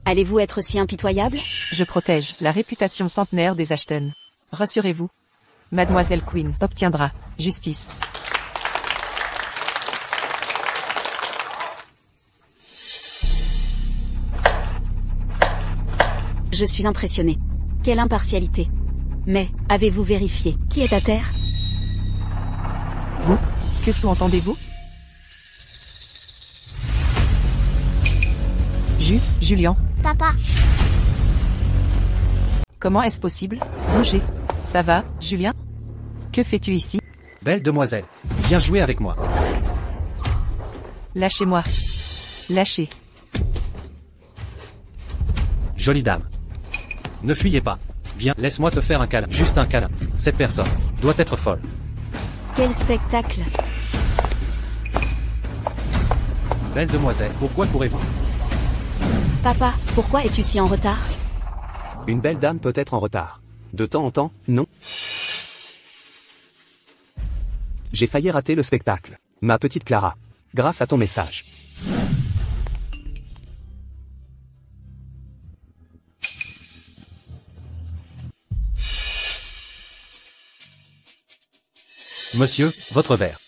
allez-vous être si impitoyable? Je protège la réputation centenaire des Ashton. Rassurez-vous. Mademoiselle Quinn obtiendra justice. Je suis impressionné. Quelle impartialité. Mais, avez-vous vérifié qui est à terre? Vous? Que sous-entendez-vous? Julien. Papa. Comment est-ce possible? Bougez. Ça va, Julien? Que fais-tu ici? Belle demoiselle, viens jouer avec moi. Lâchez-moi. Lâchez. Jolie dame. Ne fuyez pas. Viens, laisse-moi te faire un câlin. Juste un câlin. Cette personne doit être folle. Quel spectacle! Belle demoiselle, pourquoi courez-vous? Papa, pourquoi es-tu si en retard? Une belle dame peut être en retard. De temps en temps, non? J'ai failli rater le spectacle. Ma petite Clara. Grâce à ton message. Monsieur, votre verre.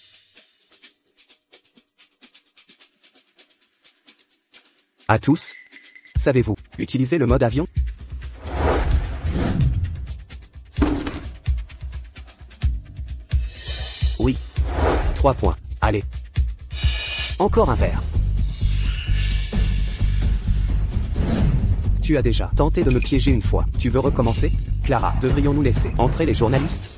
À tous. Savez-vous utiliser le mode avion? Oui. 3 points. Allez. Encore un verre. Tu as déjà tenté de me piéger une fois. Tu veux recommencer? Clara, devrions-nous laisser entrer les journalistes?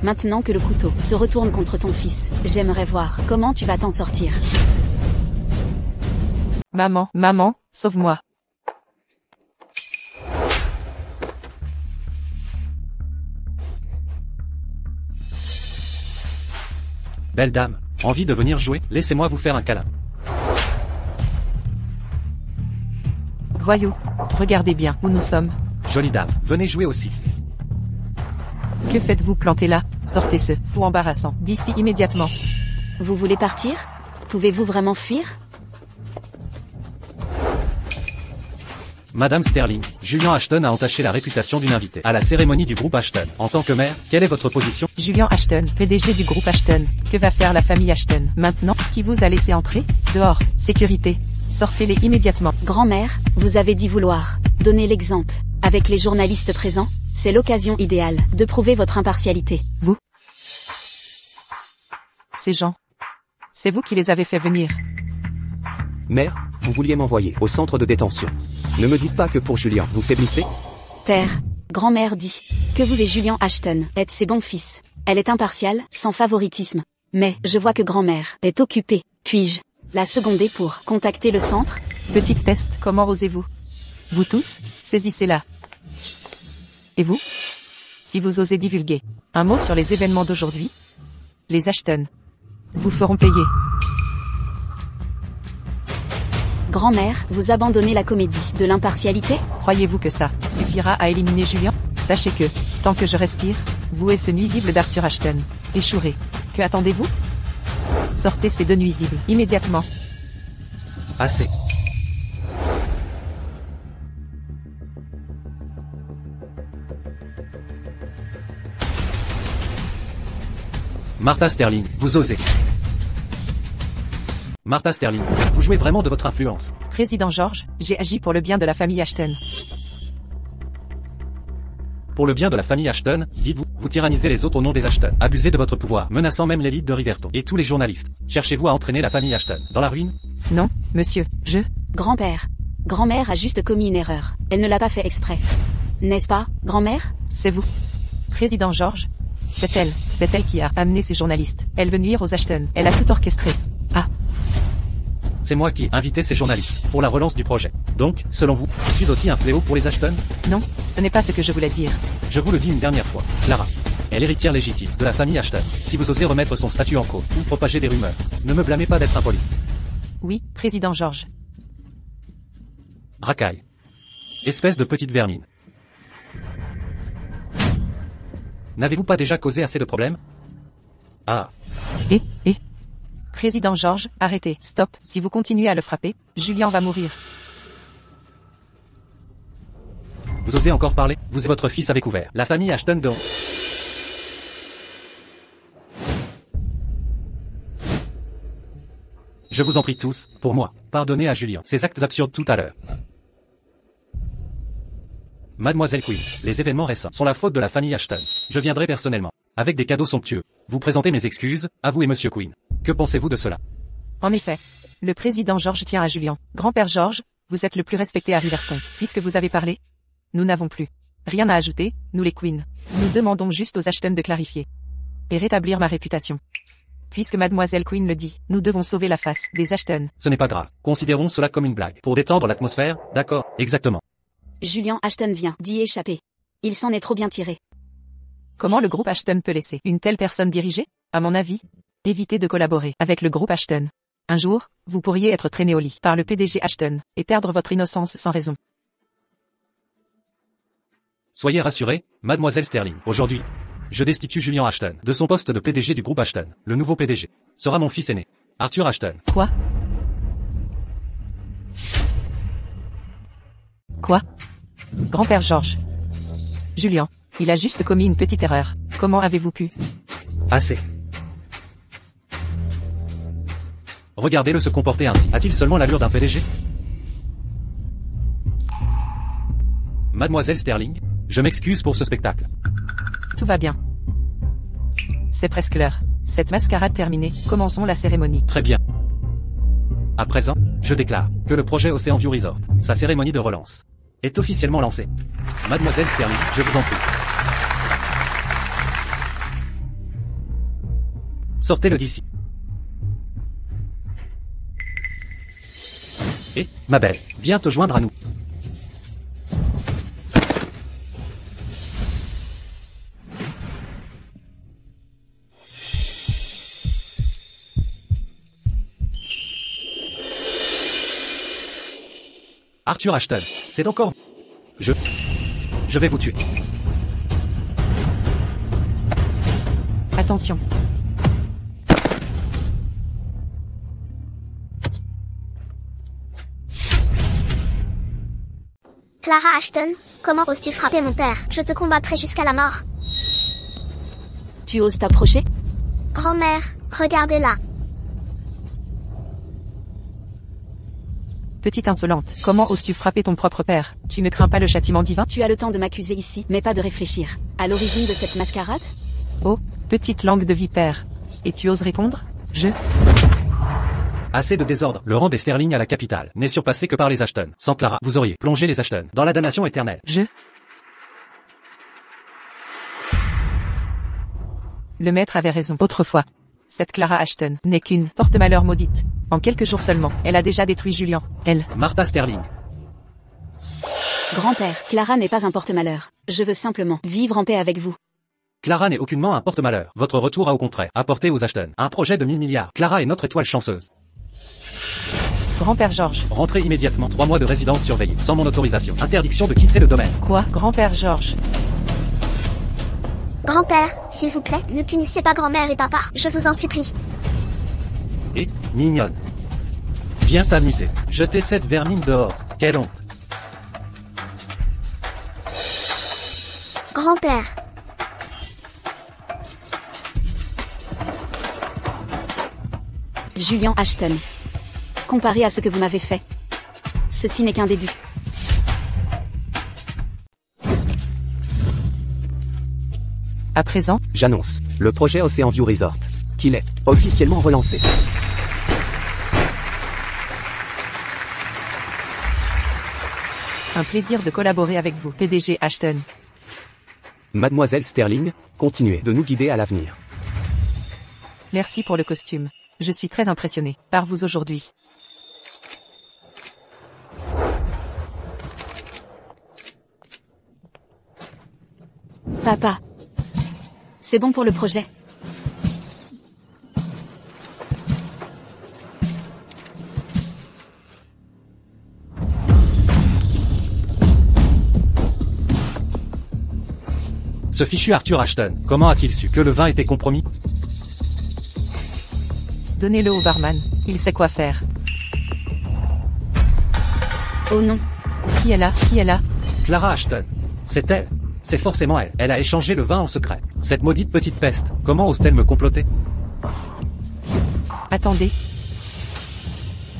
Maintenant que le couteau se retourne contre ton fils, j'aimerais voir comment tu vas t'en sortir. Maman, sauve-moi. Belle dame, Envie de venir jouer? Laissez-moi vous faire un câlin. Voyou. Regardez bien où nous sommes. Jolie dame, venez jouer aussi. Que faites-vous planté là? Sortez ce fou embarrassant d'ici immédiatement. Vous voulez partir? Pouvez-vous vraiment fuir? Madame Sterling, Julian Ashton a entaché la réputation d'une invitée à la cérémonie du groupe Ashton. En tant que maire, quelle est votre position? Julian Ashton, PDG du groupe Ashton. Que va faire la famille Ashton? Maintenant, qui vous a laissé entrer? Dehors. Sécurité. Sortez-les immédiatement. Grand-mère, vous avez dit vouloir donner l'exemple. Avec les journalistes présents, c'est l'occasion idéale de prouver votre impartialité. Vous? Ces gens. C'est vous qui les avez fait venir. Mère, vous vouliez m'envoyer au centre de détention. Ne me dites pas que pour Julian, vous faiblissez? Père, grand-mère dit que vous et Julian Ashton êtes ses bons fils. Elle est impartiale, sans favoritisme. Mais je vois que grand-mère est occupée. Puis-je la seconder pour contacter le centre? Petite peste, comment osez-vous? Vous tous, saisissez-la. Et vous? Si vous osez divulguer un mot sur les événements d'aujourd'hui, les Ashton vous feront payer. Grand-mère, vous abandonnez la comédie de l'impartialité? Croyez-vous que ça suffira à éliminer Julian? Sachez que, tant que je respire, vous et ce nuisible d'Arthur Ashton échouerez. Que attendez-vous? Sortez ces deux nuisibles, immédiatement. Assez. Martha Sterling, vous osez. Martha Sterling, vous jouez vraiment de votre influence. Président George, j'ai agi pour le bien de la famille Ashton. Pour le bien de la famille Ashton, dites-vous, vous tyrannisez les autres au nom des Ashton. Abusez de votre pouvoir, menaçant même l'élite de Riverton et tous les journalistes. Cherchez-vous à entraîner la famille Ashton dans la ruine? Non, monsieur, je... Grand-père. Grand-mère a juste commis une erreur. Elle ne l'a pas fait exprès. N'est-ce pas, grand-mère? C'est vous. Président George. C'est elle qui a amené ces journalistes. Elle veut nuire aux Ashton. Elle a tout orchestré. Ah. C'est moi qui ai invité ces journalistes pour la relance du projet. Donc, selon vous, je suis aussi un fléau pour les Ashton? Non, ce n'est pas ce que je voulais dire. Je vous le dis une dernière fois, Clara est l'héritière légitime de la famille Ashton. Si vous osez remettre son statut en cause ou propager des rumeurs, ne me blâmez pas d'être impoli. Oui, président George. Racaille. Espèce de petite vermine. N'avez-vous pas déjà causé assez de problèmes? Ah. Et Président George, arrêtez, stop, si vous continuez à le frapper, Julian va mourir. Vous osez encore parler? Vous et votre fils avez couvert la famille Ashton de... Je vous en prie tous, pour moi, pardonnez à Julian ces actes absurdes tout à l'heure. Mademoiselle Queen, les événements récents sont la faute de la famille Ashton. Je viendrai personnellement, avec des cadeaux somptueux, vous présenter mes excuses, à vous et Monsieur Queen. Que pensez-vous de cela? En effet, le président George tient à Julian. Grand-père George, vous êtes le plus respecté à Riverton. Puisque vous avez parlé, nous n'avons plus rien à ajouter, nous les Queen. Nous demandons juste aux Ashton de clarifier et rétablir ma réputation. Puisque Mademoiselle Queen le dit, nous devons sauver la face des Ashton. Ce n'est pas grave, considérons cela comme une blague. Pour détendre l'atmosphère, d'accord, exactement. Julian Ashton vient d'y échapper. Il s'en est trop bien tiré. Comment le groupe Ashton peut laisser une telle personne diriger? À mon avis, évitez de collaborer avec le groupe Ashton. Un jour, vous pourriez être traîné au lit par le PDG Ashton et perdre votre innocence sans raison. Soyez rassurés, Mademoiselle Sterling. Aujourd'hui, je destitue Julian Ashton de son poste de PDG du groupe Ashton. Le nouveau PDG sera mon fils aîné, Arthur Ashton. Quoi? Grand-père George. Julian, il a juste commis une petite erreur. Comment avez-vous pu? Assez. Regardez-le se comporter ainsi. A-t-il seulement l'allure d'un PDG? Mademoiselle Sterling, je m'excuse pour ce spectacle. Tout va bien. C'est presque l'heure. Cette mascarade terminée, commençons la cérémonie. Très bien. À présent, je déclare que le projet Ocean View Resort, sa cérémonie de relance, est officiellement lancée. Mademoiselle Sterling, je vous en prie. Sortez-le d'ici. Et, ma belle, viens te joindre à nous. Arthur Ashton, c'est encore... Je vais vous tuer. Attention. Clara Ashton, comment oses-tu frapper mon père? Je te combattrai jusqu'à la mort. Tu oses t'approcher? Grand-mère, regardez-la. Petite insolente, comment oses-tu frapper ton propre père? Tu ne crains pas le châtiment divin? Tu as le temps de m'accuser ici, mais pas de réfléchir. À l'origine de cette mascarade? Oh, petite langue de vipère. Et tu oses répondre? Assez de désordre. Le rang des Sterling à la capitale n'est surpassé que par les Ashton. Sans Clara, vous auriez plongé les Ashton dans la damnation éternelle. Le maître avait raison. Autrefois, cette Clara Ashton n'est qu'une porte-malheur maudite. En quelques jours seulement, elle a déjà détruit Julian. Elle. Martha Sterling. Grand-père, Clara n'est pas un porte-malheur. Je veux simplement vivre en paix avec vous. Clara n'est aucunement un porte-malheur. Votre retour a au contraire apporté aux Ashton un projet de 1000 milliards. Clara est notre étoile chanceuse. Grand-père George. Rentrez immédiatement. 3 mois de résidence surveillée, sans mon autorisation. Interdiction de quitter le domaine. Quoi? Grand-père George. Grand-père, s'il vous plaît, ne punissez pas grand-mère et papa, je vous en supplie. Et, mignonne. Viens t'amuser. Jetez cette vermine dehors. Quelle honte. Grand-père. Julian Ashton. Comparé à ce que vous m'avez fait, ceci n'est qu'un début. À présent, J'annonce le projet Ocean View Resort, qu'il est officiellement relancé. un plaisir de collaborer avec vous, PDG Ashton. Mademoiselle Sterling, continuez de nous guider à l'avenir. Merci pour le costume. Je suis très impressionné par vous aujourd'hui. Papa. C'est bon pour le projet. Ce fichu Arthur Ashton, comment a-t-il su que le vin était compromis? Donnez-le au barman, il sait quoi faire. Oh non. Qui est là? Qui est là? Clara Ashton. C'est elle. C'est forcément elle. Elle a échangé le vin en secret. Cette maudite petite peste. Comment ose-t-elle me comploter? Attendez.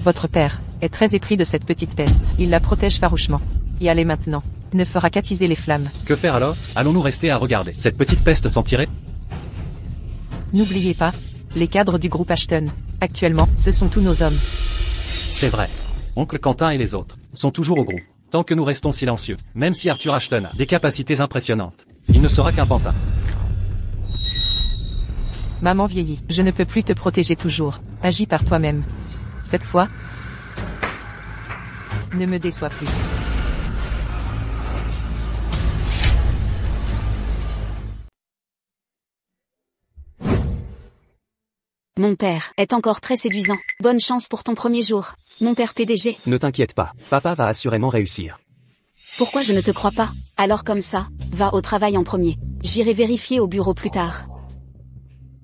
Votre père est très épris de cette petite peste. Il la protège farouchement. Y aller maintenant ne fera qu'attiser les flammes. Que faire alors? Allons-nous rester à regarder cette petite peste s'en tirer? N'oubliez pas, les cadres du groupe Ashton, actuellement, ce sont tous nos hommes. C'est vrai. Oncle Quentin et les autres sont toujours au groupe. Tant que nous restons silencieux, même si Arthur Ashton a des capacités impressionnantes, il ne sera qu'un pantin. Maman vieillit, je ne peux plus te protéger toujours. Agis par toi-même. Cette fois, ne me déçois plus. Mon père est encore très séduisant. Bonne chance pour ton premier jour. Mon père PDG. Ne t'inquiète pas, papa va assurément réussir. Pourquoi je ne te crois pas? Alors comme ça, va au travail en premier. J'irai vérifier au bureau plus tard.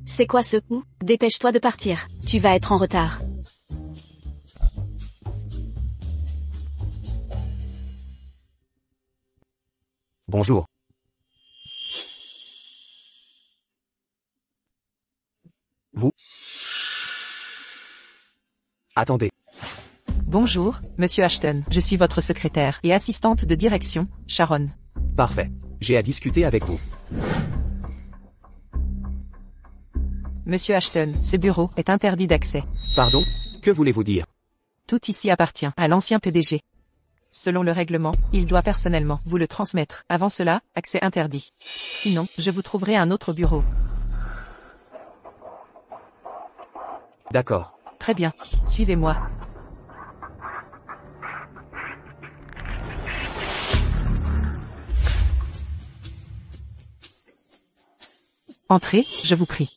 C'est quoi ce coup? Dépêche-toi de partir. Tu vas être en retard. Bonjour. Vous? Attendez. Bonjour, Monsieur Ashton. Je suis votre secrétaire et assistante de direction, Sharon. Parfait. J'ai à discuter avec vous. Monsieur Ashton, ce bureau est interdit d'accès. Pardon? Que voulez-vous dire? Tout ici appartient à l'ancien PDG. Selon le règlement, il doit personnellement vous le transmettre. Avant cela, accès interdit. Sinon, je vous trouverai un autre bureau. D'accord. Très bien. Suivez-moi. Entrez, je vous prie.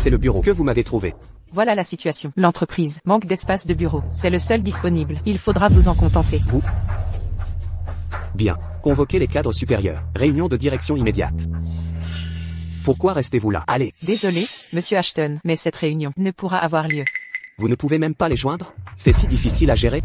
C'est le bureau que vous m'avez trouvé. Voilà la situation. L'entreprise manque d'espace de bureau. C'est le seul disponible. Il faudra vous en contenter. Vous? Bien. Convoquez les cadres supérieurs. Réunion de direction immédiate. Pourquoi restez-vous là? Allez. Désolé, monsieur Ashton, mais cette réunion ne pourra avoir lieu. Vous ne pouvez même pas les joindre? C'est si difficile à gérer?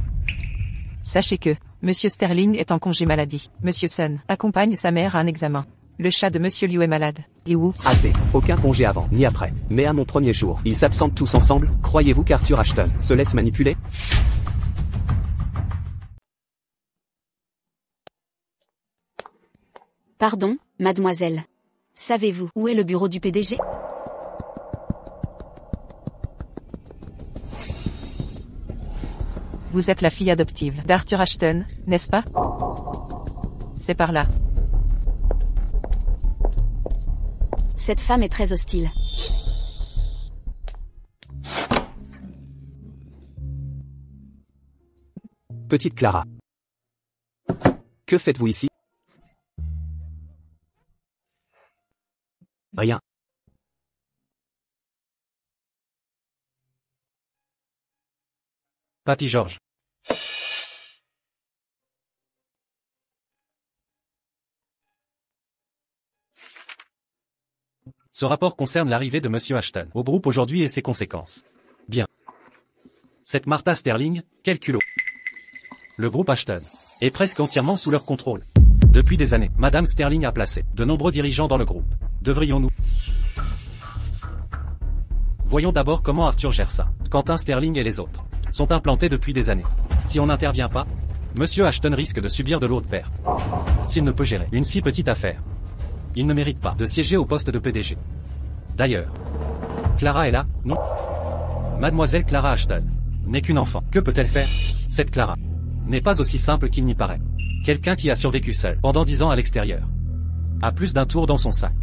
Sachez que, monsieur Sterling est en congé maladie. Monsieur Sun accompagne sa mère à un examen. Le chat de monsieur Liu est malade. Et où? Assez. Aucun congé avant, ni après. Mais à mon premier jour, ils s'absentent tous ensemble. Croyez-vous qu'Arthur Ashton se laisse manipuler? Pardon, mademoiselle. Savez-vous où est le bureau du PDG? Vous êtes la fille adoptive d'Arthur Ashton, n'est-ce pas? C'est par là. Cette femme est très hostile. Petite Clara. Que faites-vous ici? Rien. Papy George. Ce rapport concerne l'arrivée de Monsieur Ashton au groupe aujourd'hui et ses conséquences. Bien. Cette Martha Sterling, quel culot. Le groupe Ashton est presque entièrement sous leur contrôle. Depuis des années, Madame Sterling a placé de nombreux dirigeants dans le groupe. Devrions-nous? Voyons d'abord comment Arthur gère ça. Quentin Sterling et les autres sont implantés depuis des années. Si on n'intervient pas, Monsieur Ashton risque de subir de lourdes pertes. S'il ne peut gérer une si petite affaire, il ne mérite pas de siéger au poste de PDG. D'ailleurs, Clara est là, non? Mademoiselle Clara Ashton n'est qu'une enfant. Que peut-elle faire? Cette Clara n'est pas aussi simple qu'il n'y paraît. Quelqu'un qui a survécu seul pendant 10 ans à l'extérieur a plus d'un tour dans son sac.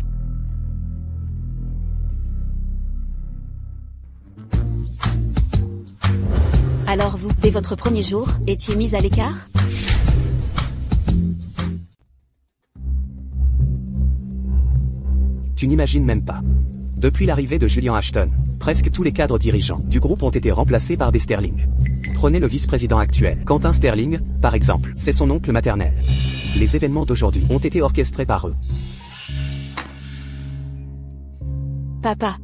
Alors vous, dès votre premier jour, étiez mise à l'écart? Tu n'imagines même pas. Depuis l'arrivée de Julian Ashton, presque tous les cadres dirigeants du groupe ont été remplacés par des Sterling. Prenez le vice-président actuel, Quentin Sterling, par exemple, c'est son oncle maternel. Les événements d'aujourd'hui ont été orchestrés par eux. Papa,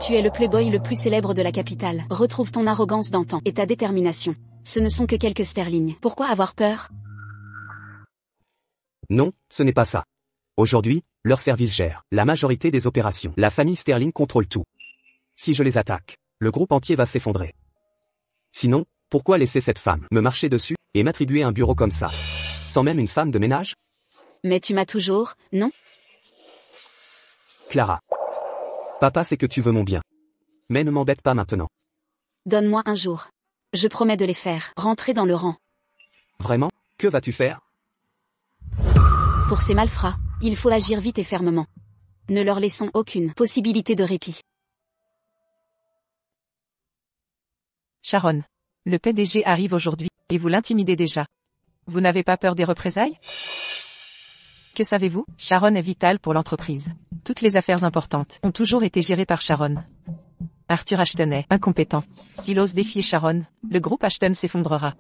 tu es le playboy le plus célèbre de la capitale. Retrouve ton arrogance d'antan et ta détermination. Ce ne sont que quelques Sterling. Pourquoi avoir peur? Non, ce n'est pas ça. Aujourd'hui, leur service gère la majorité des opérations. La famille Sterling contrôle tout. Si je les attaque, le groupe entier va s'effondrer. Sinon, pourquoi laisser cette femme me marcher dessus et m'attribuer un bureau comme ça, sans même une femme de ménage? Mais tu m'as toujours, non? Clara. Papa sait que tu veux mon bien. Mais ne m'embête pas maintenant. Donne-moi un jour. Je promets de les faire rentrer dans le rang. Vraiment? Que vas-tu faire? Pour ces malfrats, il faut agir vite et fermement. Ne leur laissons aucune possibilité de répit. Sharon. Le PDG arrive aujourd'hui, et vous l'intimidez déjà. Vous n'avez pas peur des représailles? Que savez-vous? Sharon est vitale pour l'entreprise. Toutes les affaires importantes ont toujours été gérées par Sharon. Arthur Ashton est incompétent. S'il ose défier Sharon, le groupe Ashton s'effondrera.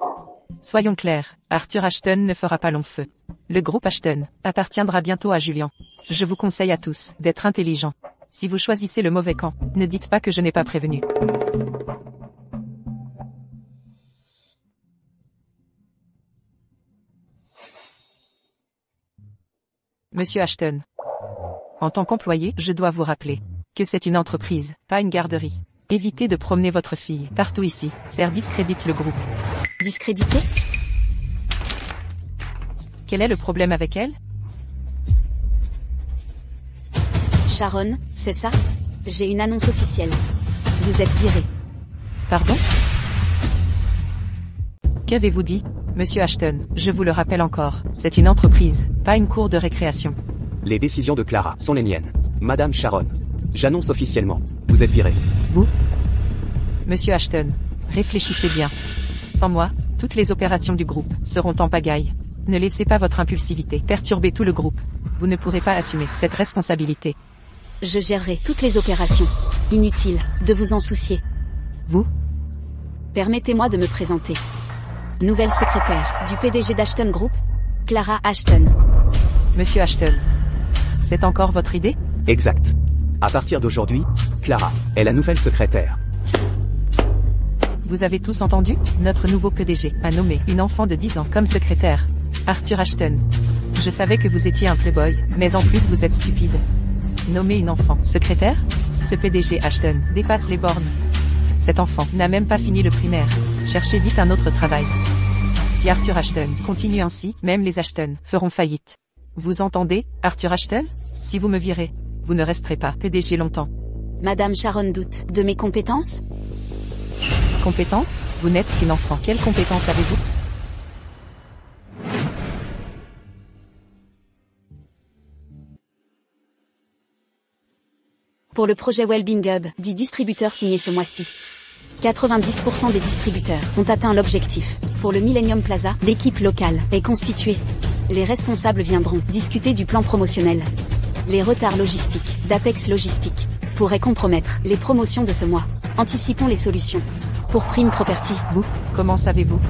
Soyons clairs, Arthur Ashton ne fera pas long feu. Le groupe Ashton appartiendra bientôt à Julian. Je vous conseille à tous d'être intelligents. Si vous choisissez le mauvais camp, ne dites pas que je n'ai pas prévenu. Monsieur Ashton. En tant qu'employé, je dois vous rappeler que c'est une entreprise, pas une garderie. Évitez de promener votre fille partout ici, ça discrédite le groupe. Discrédité? Quel est le problème avec elle? Sharon, c'est ça? J'ai une annonce officielle. Vous êtes viré. Pardon? Qu'avez-vous dit, monsieur Ashton? Je vous le rappelle encore, c'est une entreprise, pas une cour de récréation. Les décisions de Clara sont les miennes. Madame Sharon. J'annonce officiellement. Vous êtes viré. Vous? Monsieur Ashton, réfléchissez bien. Sans moi, toutes les opérations du groupe seront en pagaille. Ne laissez pas votre impulsivité perturber tout le groupe. Vous ne pourrez pas assumer cette responsabilité. Je gérerai toutes les opérations. Inutile de vous en soucier. Vous? Permettez-moi de me présenter. Nouvelle secrétaire du PDG d'Ashton Group, Clara Ashton. Monsieur Ashton. C'est encore votre idée? Exact. À partir d'aujourd'hui, Clara est la nouvelle secrétaire. Vous avez tous entendu? Notre nouveau PDG a nommé une enfant de 10 ans comme secrétaire. Arthur Ashton. Je savais que vous étiez un playboy, mais en plus vous êtes stupide. Nommer une enfant secrétaire? Ce PDG Ashton dépasse les bornes. Cet enfant n'a même pas fini le primaire. Cherchez vite un autre travail. Si Arthur Ashton continue ainsi, même les Ashton feront faillite. Vous entendez, Arthur Ashton? Si vous me virez, vous ne resterez pas PDG longtemps. Madame Sharon doute de mes compétences? Compétences? Vous n'êtes qu'une enfant. Quelles compétences avez-vous? Pour le projet Wellbeing Hub, 10 distributeurs signés ce mois-ci. 90% des distributeurs ont atteint l'objectif. Pour le Millennium Plaza, l'équipe locale est constituée. Les responsables viendront discuter du plan promotionnel. Les retards logistiques d'Apex Logistique pourraient compromettre les promotions de ce mois. Anticipons les solutions. Pour Prime Property, Vous? Comment savez-vous?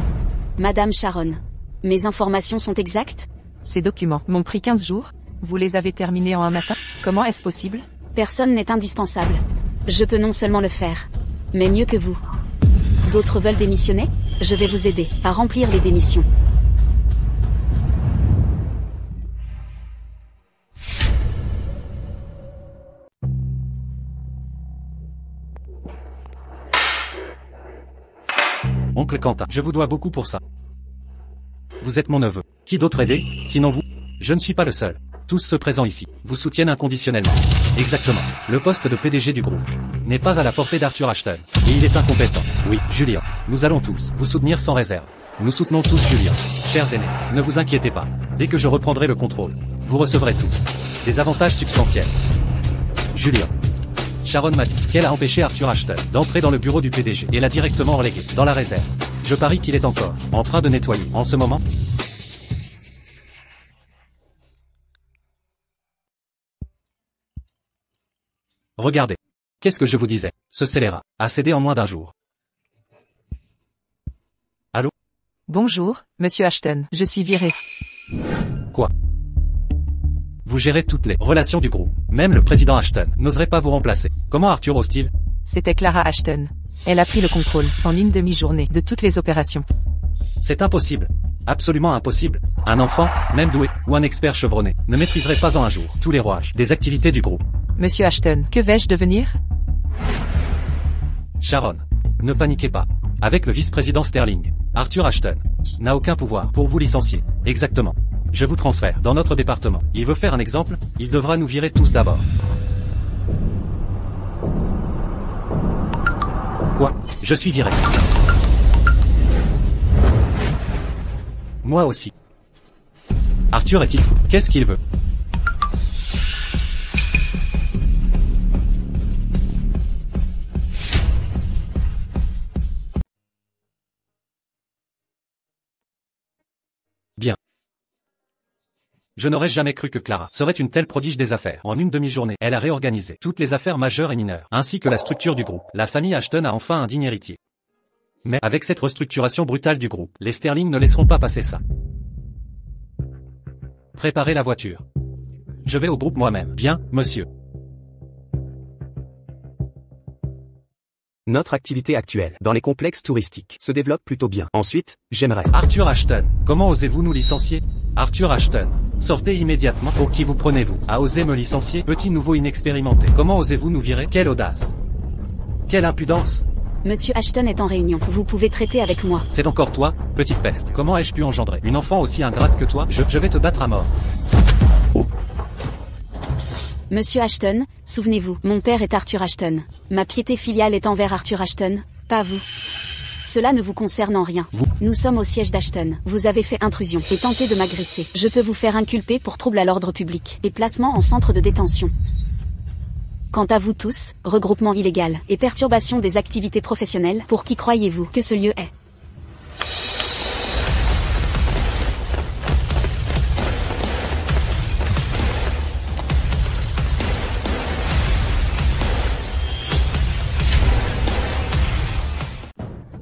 Madame Sharon. Mes informations sont exactes? Ces documents m'ont pris 15 jours. Vous les avez terminés en un matin? Comment est-ce possible? Personne n'est indispensable. Je peux non seulement le faire, mais mieux que vous. D'autres veulent démissionner? Je vais vous aider à remplir les démissions. Oncle Quentin, je vous dois beaucoup pour ça. Vous êtes mon neveu. Qui d'autre aider, sinon vous? Je ne suis pas le seul. Tous ceux présents ici vous soutiennent inconditionnellement. Exactement. Le poste de PDG du groupe n'est pas à la portée d'Arthur Ashton. Et il est incompétent. Oui, Julien. Nous allons tous vous soutenir sans réserve. Nous soutenons tous Julien. Chers aînés, ne vous inquiétez pas. Dès que je reprendrai le contrôle, vous recevrez tous des avantages substantiels. Julien. Sharon m'a dit qu'elle a empêché Arthur Ashton d'entrer dans le bureau du PDG et l'a directement relégué dans la réserve. Je parie qu'il est encore en train de nettoyer en ce moment. Regardez. Qu'est-ce que je vous disais? Ce scélérat a cédé en moins d'un jour. Allô? Bonjour, Monsieur Ashton. Je suis viré. Quoi? Vous gérez toutes les relations du groupe. Même le président Ashton n'oserait pas vous remplacer. Comment Arthur ose-t-il? C'était Clara Ashton. Elle a pris le contrôle, en une demi-journée, de toutes les opérations. C'est impossible. Absolument impossible. Un enfant, même doué, ou un expert chevronné, ne maîtriserait pas en un jour tous les rouages des activités du groupe. Monsieur Ashton, que vais-je devenir? Sharon, ne paniquez pas. Avec le vice-président Sterling, Arthur Ashton n'a aucun pouvoir pour vous licencier. Exactement. Je vous transfère dans notre département. Il veut faire un exemple, il devra nous virer tous d'abord. Quoi? Je suis viré. Moi aussi. Arthur est-il fou? Qu'est-ce qu'il veut? Bien. Je n'aurais jamais cru que Clara serait une telle prodige des affaires. En une demi-journée, elle a réorganisé toutes les affaires majeures et mineures, ainsi que la structure du groupe. La famille Ashton a enfin un digne héritier. Mais, avec cette restructuration brutale du groupe, les Sterling ne laisseront pas passer ça. Préparez la voiture. Je vais au groupe moi-même. Bien, monsieur. Notre activité actuelle, dans les complexes touristiques, se développe plutôt bien. Ensuite, j'aimerais... Arthur Ashton, comment osez-vous nous licencier? Arthur Ashton, sortez immédiatement. Pour qui vous prenez-vous à oser me licencier? Petit nouveau inexpérimenté. Comment osez-vous nous virer? Quelle audace! Quelle impudence! Monsieur Ashton est en réunion. Vous pouvez traiter avec moi. C'est encore toi, petite peste. Comment ai-je pu engendrer une enfant aussi ingrate que toi? Je vais te battre à mort. Monsieur Ashton, souvenez-vous, mon père est Arthur Ashton. Ma piété filiale est envers Arthur Ashton, pas vous. Cela ne vous concerne en rien. Nous sommes au siège d'Ashton. Vous avez fait intrusion et tenté de m'agresser. Je peux vous faire inculper pour trouble à l'ordre public et placement en centre de détention. Quant à vous tous, regroupement illégal et perturbation des activités professionnelles, pour qui croyez-vous que ce lieu est?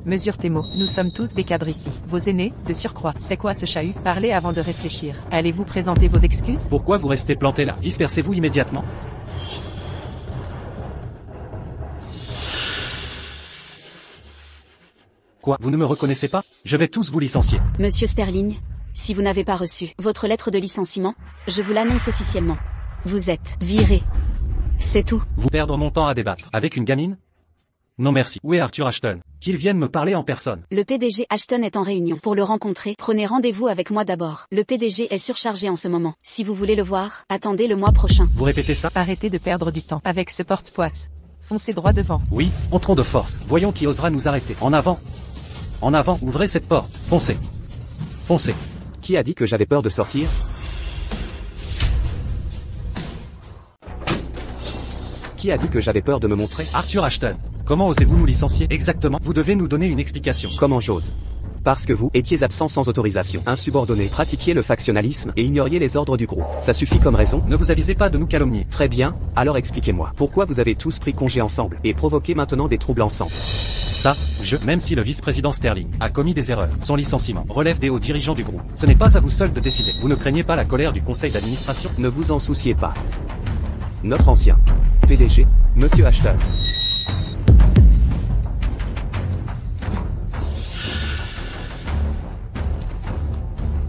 Mesure tes mots. Nous sommes tous des cadres ici. Vos aînés, de surcroît. C'est quoi ce chahut? Parlez avant de réfléchir. Allez-vous présenter vos excuses? Pourquoi vous restez planté là? Dispersez-vous immédiatement. Quoi? Vous ne me reconnaissez pas? Je vais tous vous licencier. Monsieur Sterling, si vous n'avez pas reçu votre lettre de licenciement, je vous l'annonce officiellement. Vous êtes viré. C'est tout. Vous perdre mon temps à débattre avec une gamine? Non merci. Où est Arthur Ashton? Qu'il vienne me parler en personne. Le PDG Ashton est en réunion. Pour le rencontrer, prenez rendez-vous avec moi d'abord. Le PDG est surchargé en ce moment. Si vous voulez le voir, attendez le mois prochain. Vous répétez ça? Arrêtez de perdre du temps avec ce porte-poisse. Foncez droit devant. Oui, entrons de force. Voyons qui osera nous arrêter. En avant. En avant, ouvrez cette porte. Foncez. Foncez. Qui a dit que j'avais peur de sortir? Qui a dit que j'avais peur de me montrer? Arthur Ashton, comment osez-vous nous licencier exactement? Vous devez nous donner une explication. Comment j'ose? Parce que vous étiez absent sans autorisation, insubordonné, pratiquiez le factionnalisme et ignoriez les ordres du groupe. Ça suffit comme raison? Ne vous avisez pas de nous calomnier. Très bien, alors expliquez-moi. Pourquoi vous avez tous pris congé ensemble et provoqué maintenant des troubles ensemble? Ça, même si le vice-président Sterling a commis des erreurs, son licenciement relève des hauts dirigeants du groupe. Ce n'est pas à vous seul de décider. Vous ne craignez pas la colère du conseil d'administration? Ne vous en souciez pas. Notre ancien PDG, Monsieur Ashton.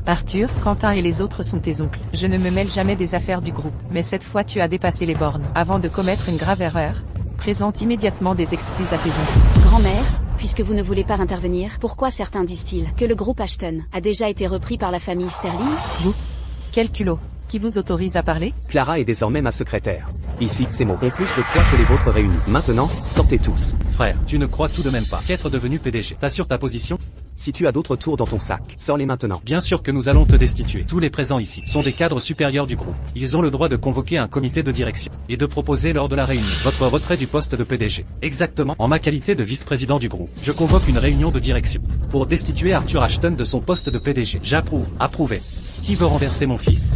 Arthur, Quentin et les autres sont tes oncles. Je ne me mêle jamais des affaires du groupe, mais cette fois tu as dépassé les bornes. Avant de commettre une grave erreur, présente immédiatement des excuses à tes oncles. Grand-mère, puisque vous ne voulez pas intervenir, pourquoi certains disent-ils que le groupe Ashton a déjà été repris par la famille Sterling? Vous? Quel culot? Qui vous autorise à parler? Clara est désormais ma secrétaire. Ici, ces mots ont plus de poids que les vôtres réunis. Maintenant, sortez tous. Frère, tu ne crois tout de même pas qu'être devenu PDG t'assure ta position? Si tu as d'autres tours dans ton sac, sors-les maintenant. Bien sûr que nous allons te destituer. Tous les présents ici sont des cadres supérieurs du groupe. Ils ont le droit de convoquer un comité de direction et de proposer lors de la réunion votre retrait du poste de PDG. Exactement, en ma qualité de vice-président du groupe, je convoque une réunion de direction pour destituer Arthur Ashton de son poste de PDG. J'approuve. Approuvé. Qui veut renverser mon fils?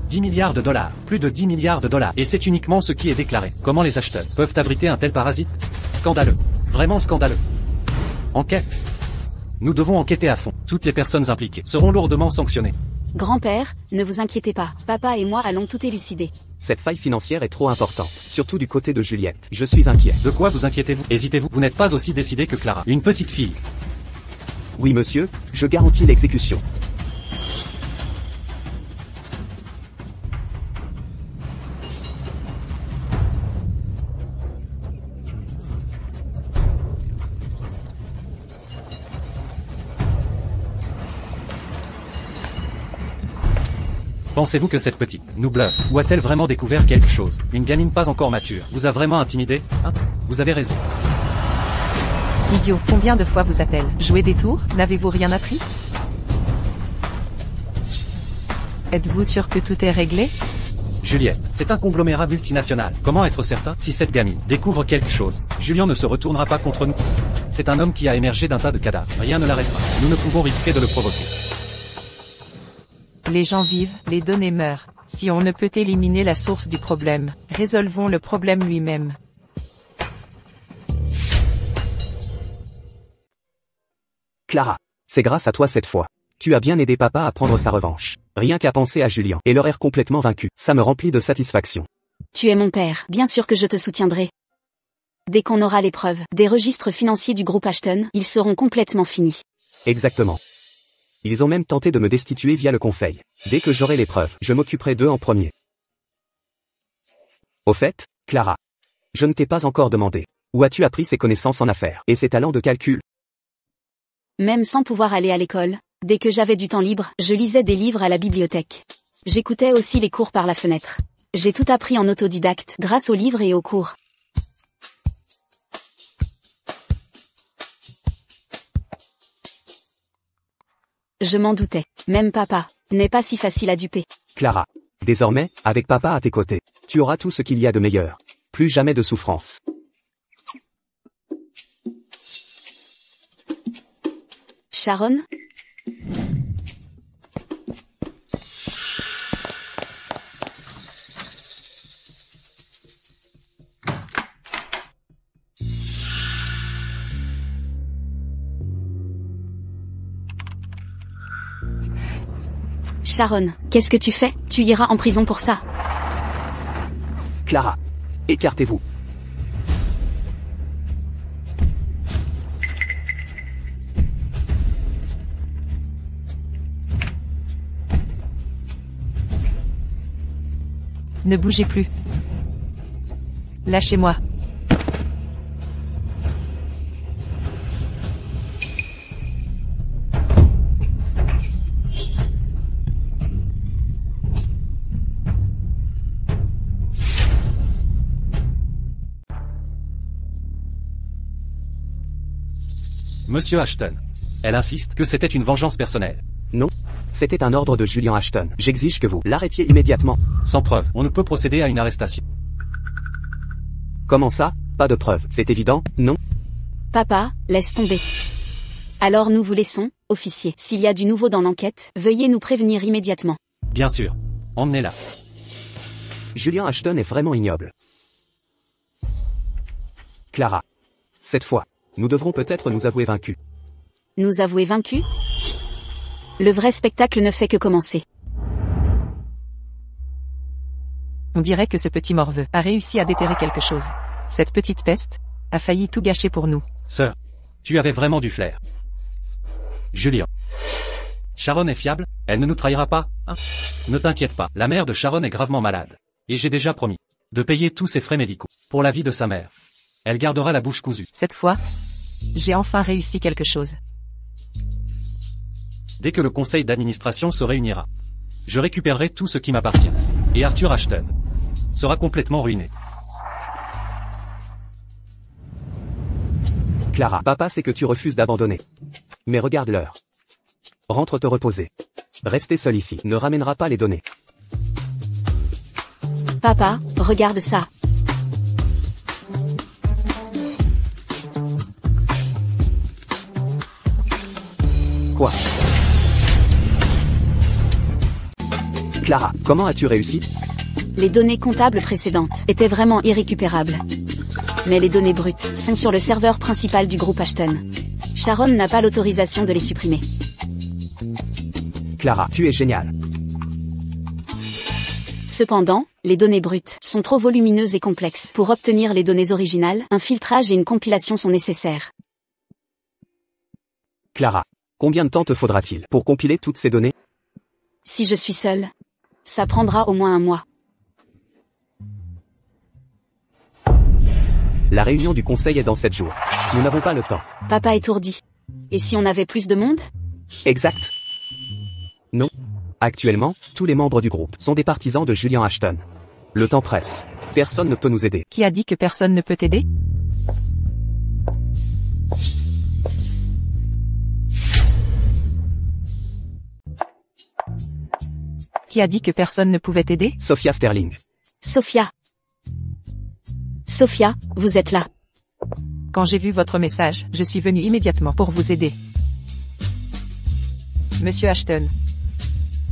$10 milliards, plus de 10 milliards de dollars, et c'est uniquement ce qui est déclaré. Comment les acheteurs peuvent abriter un tel parasite? Scandaleux. Vraiment scandaleux. Enquête. Nous devons enquêter à fond. Toutes les personnes impliquées seront lourdement sanctionnées. Grand-père, ne vous inquiétez pas, papa et moi allons tout élucider. Cette faille financière est trop importante, surtout du côté de Juliette. Je suis inquiet. De quoi vous inquiétez-vous? Hésitez-vous? Vous n'êtes pas aussi décidé que Clara. Une petite fille. Oui monsieur, je garantis l'exécution. Pensez-vous que cette petite nous bluffe? Ou a-t-elle vraiment découvert quelque chose? Une gamine pas encore mature vous a vraiment intimidé? Hein? Vous avez raison. Idiot, combien de fois vous a-t-elle joué des tours? N'avez-vous rien appris? Êtes-vous sûr que tout est réglé? Juliette, c'est un conglomérat multinational. Comment être certain si cette gamine découvre quelque chose? Julien ne se retournera pas contre nous. C'est un homme qui a émergé d'un tas de cadavres. Rien ne l'arrêtera. Nous ne pouvons risquer de le provoquer. Les gens vivent, les données meurent. Si on ne peut éliminer la source du problème, résolvons le problème lui-même. Clara, c'est grâce à toi cette fois. Tu as bien aidé papa à prendre sa revanche. Rien qu'à penser à Julien et leur air complètement vaincu, ça me remplit de satisfaction. Tu es mon père, bien sûr que je te soutiendrai. Dès qu'on aura les preuves des registres financiers du groupe Ashton, ils seront complètement finis. Exactement. Ils ont même tenté de me destituer via le conseil. Dès que j'aurai les preuves, je m'occuperai d'eux en premier. Au fait, Clara, je ne t'ai pas encore demandé. Où as-tu appris ces connaissances en affaires et ces talents de calcul? Même sans pouvoir aller à l'école, dès que j'avais du temps libre, je lisais des livres à la bibliothèque. J'écoutais aussi les cours par la fenêtre. J'ai tout appris en autodidacte grâce aux livres et aux cours. Je m'en doutais. Même papa n'est pas si facile à duper. Clara, désormais, avec papa à tes côtés, tu auras tout ce qu'il y a de meilleur. Plus jamais de souffrance. Sharon? Sharon, qu'est-ce que tu fais? Tu iras en prison pour ça. Clara. Écartez-vous. Ne bougez plus. Lâchez-moi. Monsieur Ashton. Elle insiste que c'était une vengeance personnelle. Non. C'était un ordre de Julian Ashton. J'exige que vous l'arrêtiez immédiatement. Sans preuve, on ne peut procéder à une arrestation. Comment ça? Pas de preuves. C'est évident, non? Papa, laisse tomber. Alors nous vous laissons, officier. S'il y a du nouveau dans l'enquête, veuillez nous prévenir immédiatement. Bien sûr. Emmenez-la. Julian Ashton est vraiment ignoble. Clara. Cette fois, nous devrons peut-être nous avouer vaincus. Nous avouer vaincus? Le vrai spectacle ne fait que commencer. On dirait que ce petit morveux a réussi à déterrer quelque chose. Cette petite peste a failli tout gâcher pour nous. Sœur, tu avais vraiment du flair. Julian. Sharon est fiable, elle ne nous trahira pas, hein? Ne t'inquiète pas, la mère de Sharon est gravement malade. Et j'ai déjà promis de payer tous ses frais médicaux pour la vie de sa mère. Elle gardera la bouche cousue. Cette fois, j'ai enfin réussi quelque chose. Dès que le conseil d'administration se réunira, je récupérerai tout ce qui m'appartient. Et Arthur Ashton sera complètement ruiné. Clara, papa sait que tu refuses d'abandonner. Mais regarde l'heure. Rentre te reposer. Rester seul ici ne ramènera pas les données. Papa, regarde ça. Quoi? Clara, comment as-tu réussi? Les données comptables précédentes étaient vraiment irrécupérables. Mais les données brutes sont sur le serveur principal du groupe Ashton. Sharon n'a pas l'autorisation de les supprimer. Clara, tu es géniale. Cependant, les données brutes sont trop volumineuses et complexes. Pour obtenir les données originales, un filtrage et une compilation sont nécessaires. Clara, combien de temps te faudra-t-il pour compiler toutes ces données? Si je suis seule, ça prendra au moins un mois. La réunion du conseil est dans 7 jours. Nous n'avons pas le temps. Papa étourdi. Et si on avait plus de monde? Exact. Non. Actuellement, tous les membres du groupe sont des partisans de Julian Ashton. Le temps presse. Personne ne peut nous aider. Qui a dit que personne ne peut t'aider? Qui a dit que personne ne pouvait t'aider? Sophia Sterling. Sophia. Sophia, vous êtes là. Quand j'ai vu votre message, je suis venu immédiatement pour vous aider. Monsieur Ashton.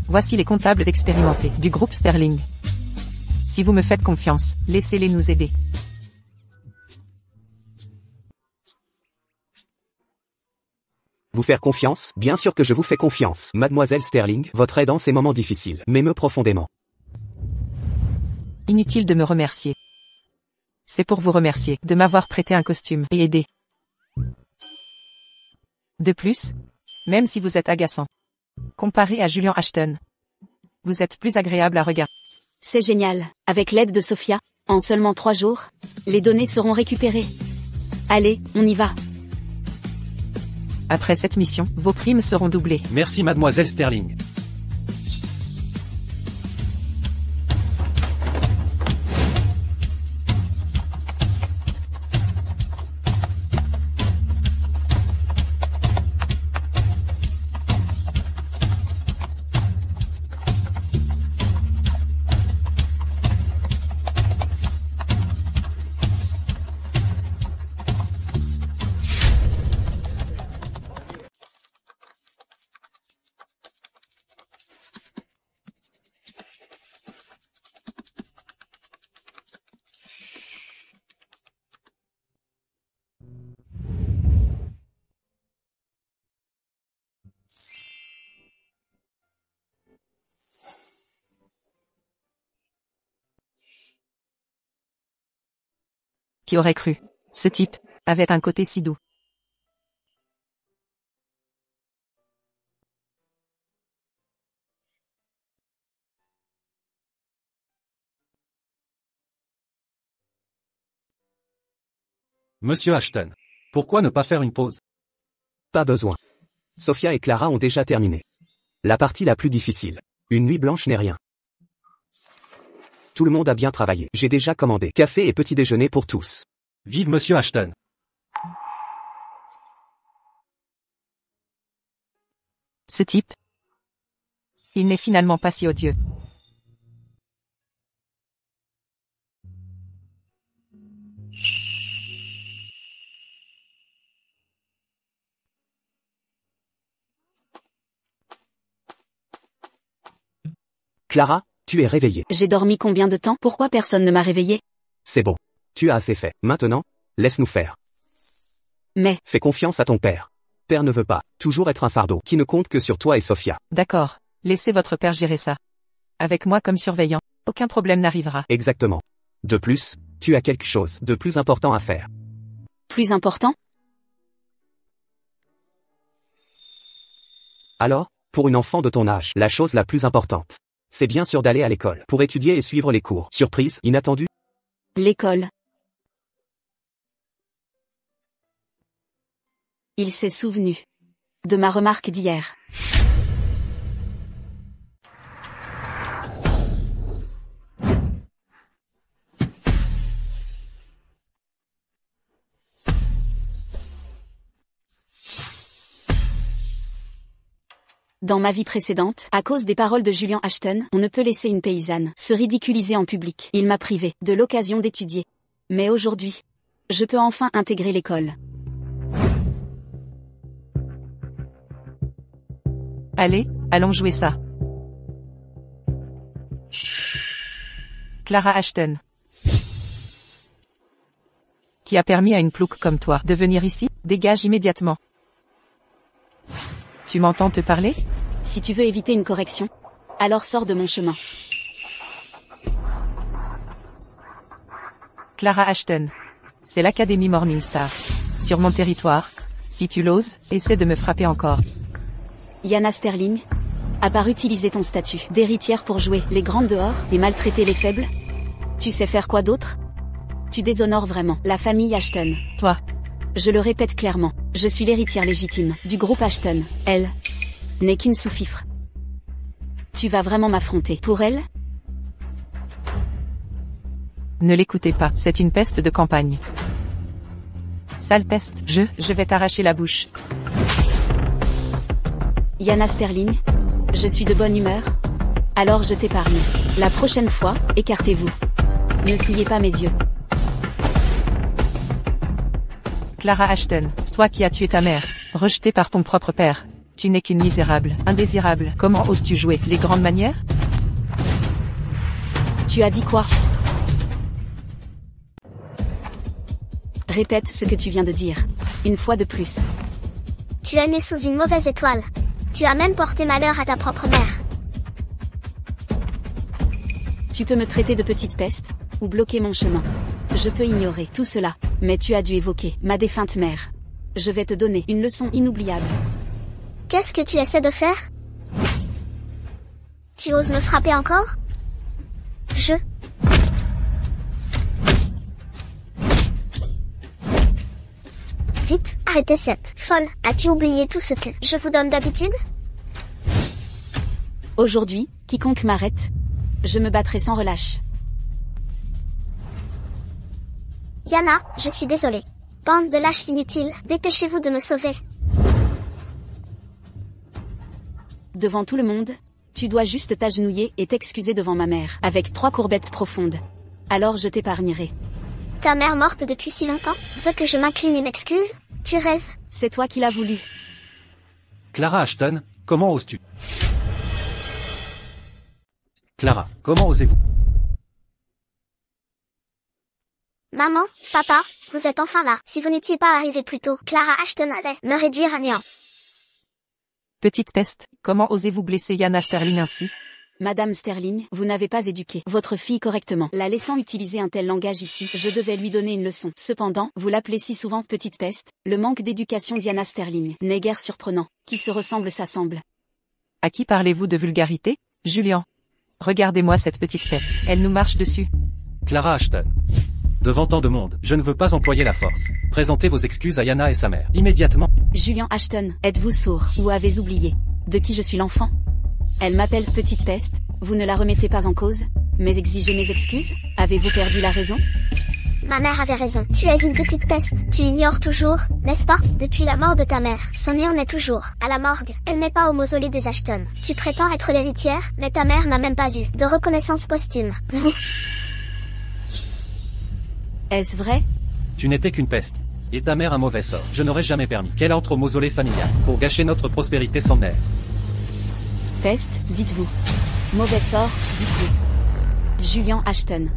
Voici les comptables expérimentés du groupe Sterling. Si vous me faites confiance, laissez-les nous aider. Vous faire confiance? Bien sûr que je vous fais confiance. Mademoiselle Sterling, votre aide en ces moments difficiles m'émeut profondément. Inutile de me remercier. C'est pour vous remercier de m'avoir prêté un costume et aidé. De plus, même si vous êtes agaçant, comparé à Julian Ashton, vous êtes plus agréable à regarder. C'est génial. Avec l'aide de Sophia, en seulement 3 jours, les données seront récupérées. Allez, on y va. Après cette mission, vos primes seront doublées. Merci mademoiselle Sterling. Qui aurait cru? Ce type avait un côté si doux. Monsieur Ashton. Pourquoi ne pas faire une pause? Pas besoin. Sophia et Clara ont déjà terminé. La partie la plus difficile. Une nuit blanche n'est rien. Tout le monde a bien travaillé. J'ai déjà commandé café et petit déjeuner pour tous. Vive Monsieur Ashton. Ce type. Il n'est finalement pas si odieux. Clara, tu es réveillée. J'ai dormi combien de temps? Pourquoi personne ne m'a réveillé? C'est bon. Tu as assez fait. Maintenant, laisse-nous faire. Mais, Fais confiance à ton père. Père ne veut pas toujours être un fardeau qui ne compte que sur toi et Sophia. D'accord. Laissez votre père gérer ça. Avec moi comme surveillant, aucun problème n'arrivera. Exactement. De plus, tu as quelque chose de plus important à faire. plus important? Alors, pour une enfant de ton âge, la chose la plus importante, c'est bien sûr d'aller à l'école pour étudier et suivre les cours. Surprise, inattendue? L'école. Il s'est souvenu de ma remarque d'hier. Dans ma vie précédente, à cause des paroles de Julian Ashton, on ne peut laisser une paysanne se ridiculiser en public. Il m'a privé de l'occasion d'étudier. Mais aujourd'hui, je peux enfin intégrer l'école. Allez, allons jouer ça. Clara Ashton. Qui a permis à une plouc comme toi de venir ici? Dégage immédiatement. Tu m'entends te parler? Si tu veux éviter une correction, alors sors de mon chemin. Clara Ashton. C'est l'Académie Morningstar. Sur mon territoire. Si tu l'oses, essaie de me frapper encore. Yana Sterling, à part utiliser ton statut d'héritière pour jouer les grandes dehors et maltraiter les faibles, tu sais faire quoi d'autre? Tu déshonores vraiment la famille Ashton. Toi. Je le répète clairement, je suis l'héritière légitime du groupe Ashton. Elle n'est qu'une sous-fifre. Tu vas vraiment m'affronter pour elle? Ne l'écoutez pas, c'est une peste de campagne. Sale peste, je vais t'arracher la bouche. Yana Sterling, je suis de bonne humeur. Alors je t'épargne. La prochaine fois, écartez-vous. Ne souillez pas mes yeux. Clara Ashton, toi qui as tué ta mère, rejetée par ton propre père. Tu n'es qu'une misérable, indésirable. Comment oses-tu jouer les grandes manières? Tu as dit quoi? Répète ce que tu viens de dire. Une fois de plus. Tu es né sous une mauvaise étoile. Tu as même porté malheur à ta propre mère. Tu peux me traiter de petite peste, ou bloquer mon chemin. Je peux ignorer tout cela, mais tu as dû évoquer ma défunte mère. Je vais te donner une leçon inoubliable. Qu'est-ce que tu essaies de faire? Tu oses me frapper encore? Vite, arrêtez cette folle. As-tu oublié tout ce que je vous donne d'habitude? Aujourd'hui, quiconque m'arrête, je me battrai sans relâche. Yana, je suis désolée. Bande de lâches inutiles, dépêchez-vous de me sauver. Devant tout le monde, tu dois juste t'agenouiller et t'excuser devant ma mère, avec 3 courbettes profondes. Alors je t'épargnerai. Ta mère morte depuis si longtemps veut que je m'incline et m'excuse? Tu rêves? C'est toi qui l'as voulu. Clara Ashton, comment oses-tu? Clara, comment osez-vous? Maman, papa, vous êtes enfin là. Si vous n'étiez pas arrivé plus tôt, Clara Ashton allait me réduire à néant. Petite peste, comment osez-vous blesser Yana Sterling ainsi? Madame Sterling, vous n'avez pas éduqué votre fille correctement. La laissant utiliser un tel langage ici, je devais lui donner une leçon. Cependant, vous l'appelez si souvent petite peste, le manque d'éducation Diana Sterling n'est guère surprenant. Qui se ressemble s'assemble. À qui parlez-vous de vulgarité? Julian. Regardez-moi cette petite peste. Elle nous marche dessus. Clara Ashton. Devant tant de monde, je ne veux pas employer la force. Présentez vos excuses à Yana et sa mère. Immédiatement. Julian Ashton, êtes-vous sourd, ou avez oublié de qui je suis l'enfant? Elle m'appelle petite peste, vous ne la remettez pas en cause, mais exigez mes excuses? Avez-vous perdu la raison? Ma mère avait raison. Tu es une petite peste. Tu ignores toujours, n'est-ce pas? Depuis la mort de ta mère, son urne est toujours à la morgue. Elle n'est pas au mausolée des Ashton. Tu prétends être l'héritière, mais ta mère n'a même pas eu de reconnaissance posthume. Est-ce vrai? Tu n'étais qu'une peste. Et ta mère un mauvais sort. Je n'aurais jamais permis qu'elle entre au mausolée familial pour gâcher notre prospérité sans mère. Peste, dites-vous. Mauvais sort, dites-vous. Julian Ashton.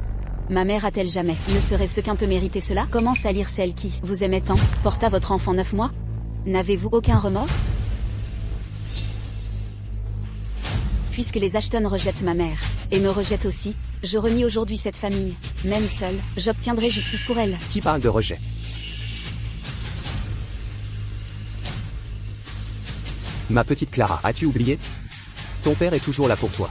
Ma mère a-t-elle jamais, ne serait-ce qu'un peu mérité cela? Comment salir celle qui, vous aimait tant, porta votre enfant 9 mois? N'avez-vous aucun remords? Puisque les Ashton rejettent ma mère, et me rejettent aussi, je renie aujourd'hui cette famille. Même seule, j'obtiendrai justice pour elle. Qui parle de rejet? Ma petite Clara, as-tu oublié? Ton père est toujours là pour toi.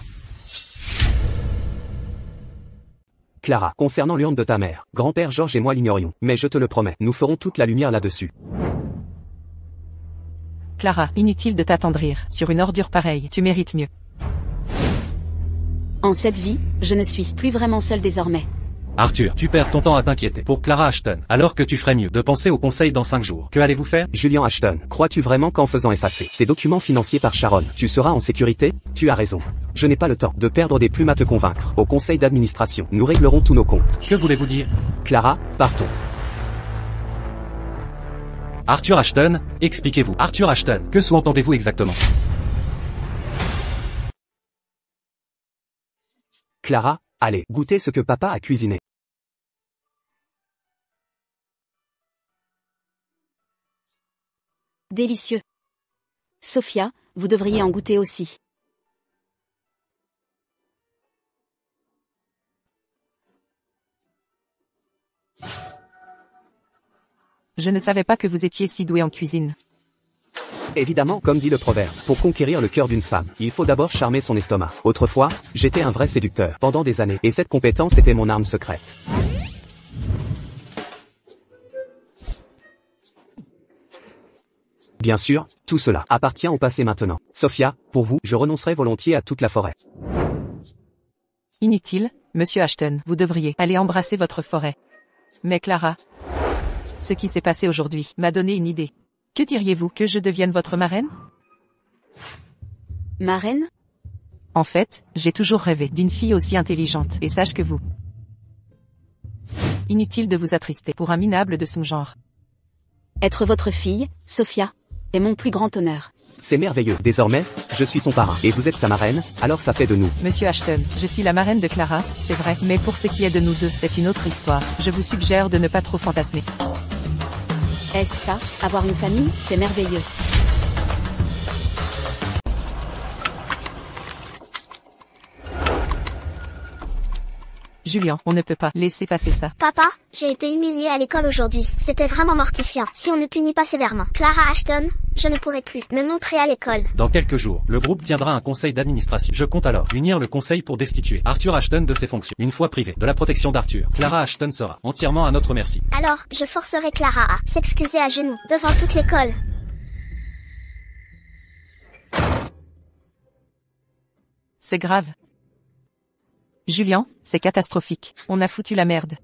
Clara, concernant l'urne de ta mère, grand-père Georges et moi l'ignorions, mais je te le promets, nous ferons toute la lumière là-dessus. Clara, inutile de t'attendrir. Sur une ordure pareille, tu mérites mieux. En cette vie, je ne suis plus vraiment seule désormais. Arthur, tu perds ton temps à t'inquiéter pour Clara Ashton, alors que tu ferais mieux de penser au conseil dans 5 jours. Que allez-vous faire? Julian Ashton, crois-tu vraiment qu'en faisant effacer ces documents financiers par Sharon, tu seras en sécurité? Tu as raison. Je n'ai pas le temps de perdre des plumes à te convaincre. Au conseil d'administration, nous réglerons tous nos comptes. Que voulez-vous dire? Clara, partons. Arthur Ashton, expliquez-vous. Arthur Ashton, que sous-entendez-vous exactement? Clara, allez, goûtez ce que papa a cuisiné. Délicieux. Sophia, vous devriez en goûter aussi. Je ne savais pas que vous étiez si doué en cuisine. Évidemment, comme dit le proverbe, pour conquérir le cœur d'une femme, il faut d'abord charmer son estomac. Autrefois, j'étais un vrai séducteur, pendant des années, et cette compétence était mon arme secrète. Bien sûr, tout cela appartient au passé maintenant. Sophia, pour vous, je renoncerai volontiers à toute la forêt. Inutile, monsieur Ashton, vous devriez aller embrasser votre forêt. Mais Clara, ce qui s'est passé aujourd'hui m'a donné une idée. Que diriez-vous que je devienne votre marraine? Marraine? En fait, j'ai toujours rêvé d'une fille aussi intelligente et sage que vous. Inutile de vous attrister pour un minable de son genre. Être votre fille, Sophia, est mon plus grand honneur. C'est merveilleux. Désormais, je suis son parrain, et vous êtes sa marraine, alors ça fait de nous. Monsieur Ashton, je suis la marraine de Clara, c'est vrai, mais pour ce qui est de nous deux, c'est une autre histoire. Je vous suggère de ne pas trop fantasmer. Est-ce ça, avoir une famille, c'est merveilleux. Julian, on ne peut pas laisser passer ça. Papa, j'ai été humiliée à l'école aujourd'hui. C'était vraiment mortifiant. Si on ne punit pas sévèrement Clara Ashton, je ne pourrai plus me montrer à l'école. Dans quelques jours, le groupe tiendra un conseil d'administration. Je compte alors unir le conseil pour destituer Arthur Ashton de ses fonctions. Une fois privé de la protection d'Arthur, Clara Ashton sera entièrement à notre merci. Alors, je forcerai Clara à s'excuser à genoux devant toute l'école. C'est grave. Julian, c'est catastrophique. On a foutu la merde.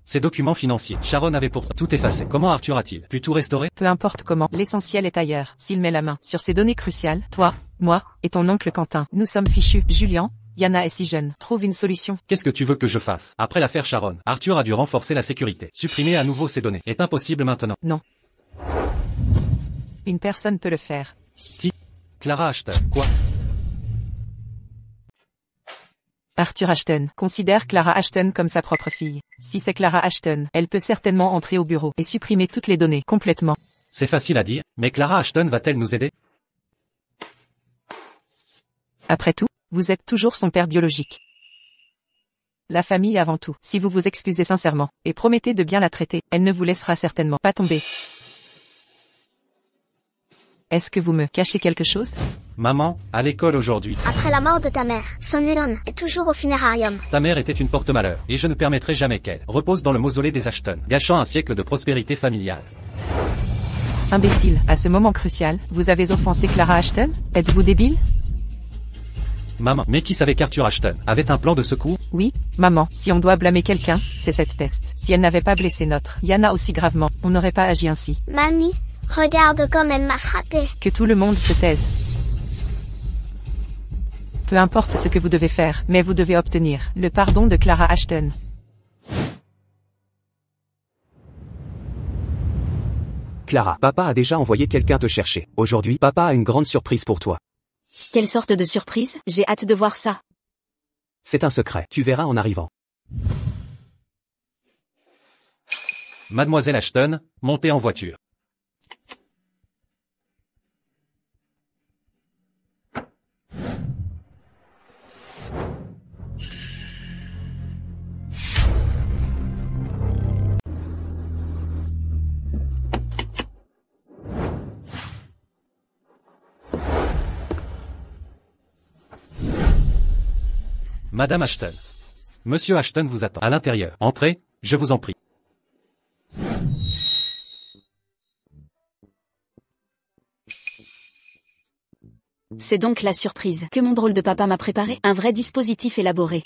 Ces documents financiers, Sharon avait pourtant tout effacé. Comment Arthur a-t-il pu tout restaurer? Peu importe comment, l'essentiel est ailleurs. S'il met la main sur ces données cruciales, toi, moi, et ton oncle Quentin, nous sommes fichus. Julian, Yana est si jeune. Trouve une solution. Qu'est-ce que tu veux que je fasse? Après l'affaire Sharon, Arthur a dû renforcer la sécurité. Supprimer à nouveau ces données est impossible maintenant. Non. Une personne peut le faire. Qui? Clara Ashton. Quoi? Arthur Ashton considère Clara Ashton comme sa propre fille. Si c'est Clara Ashton, elle peut certainement entrer au bureau et supprimer toutes les données complètement. C'est facile à dire, mais Clara Ashton va-t-elle nous aider? Après tout, vous êtes toujours son père biologique. La famille avant tout. Si vous vous excusez sincèrement, et promettez de bien la traiter, elle ne vous laissera certainement pas tomber. Est-ce que vous me cachez quelque chose? Maman, à l'école aujourd'hui. Après la mort de ta mère, Son Elon est toujours au funérarium. Ta mère était une porte-malheur, et je ne permettrai jamais qu'elle repose dans le mausolée des Ashton, gâchant un siècle de prospérité familiale. Imbécile, à ce moment crucial, vous avez offensé Clara Ashton? Êtes-vous débile? Maman, mais qui savait qu'Arthur Ashton avait un plan de secours? Oui, maman, si on doit blâmer quelqu'un, c'est cette peste. Si elle n'avait pas blessé notre Yana aussi gravement, on n'aurait pas agi ainsi. Mamie, regarde comme elle m'a frappé. Que tout le monde se taise. Peu importe ce que vous devez faire, mais vous devez obtenir le pardon de Clara Ashton. Clara, papa a déjà envoyé quelqu'un te chercher. Aujourd'hui, papa a une grande surprise pour toi. Quelle sorte de surprise? J'ai hâte de voir ça. C'est un secret, tu verras en arrivant. Mademoiselle Ashton, montez en voiture. Madame Ashton. Monsieur Ashton vous attend à l'intérieur. Entrez, je vous en prie. C'est donc la surprise que mon drôle de papa m'a préparé. Un vrai dispositif élaboré.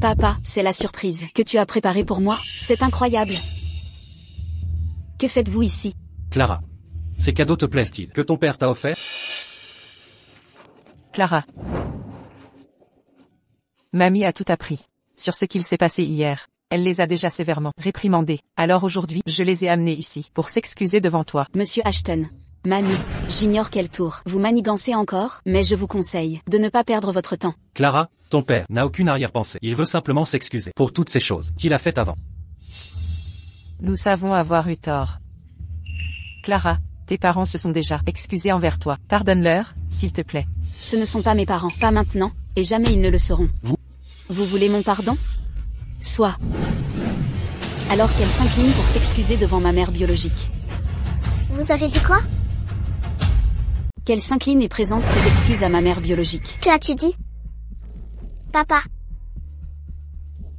Papa, c'est la surprise que tu as préparée pour moi. C'est incroyable. Que faites-vous ici? Clara. Ces cadeaux te plaisent-ils que ton père t'a offert? Clara. Mamie a tout appris sur ce qu'il s'est passé hier. Elle les a déjà sévèrement réprimandés. Alors aujourd'hui, je les ai amenés ici pour s'excuser devant toi. Monsieur Ashton. Mamie, j'ignore quel tour vous manigancez encore, mais je vous conseille de ne pas perdre votre temps. Clara, ton père n'a aucune arrière-pensée. Il veut simplement s'excuser pour toutes ces choses qu'il a faites avant. Nous savons avoir eu tort. Clara, tes parents se sont déjà excusés envers toi. Pardonne-leur, s'il te plaît. Ce ne sont pas mes parents, pas maintenant, et jamais ils ne le seront. Vous voulez mon pardon? Soit. Alors qu'elle s'incline pour s'excuser devant ma mère biologique. Vous avez dit quoi? Qu'elle s'incline et présente ses excuses à ma mère biologique. Que as-tu dit? Papa.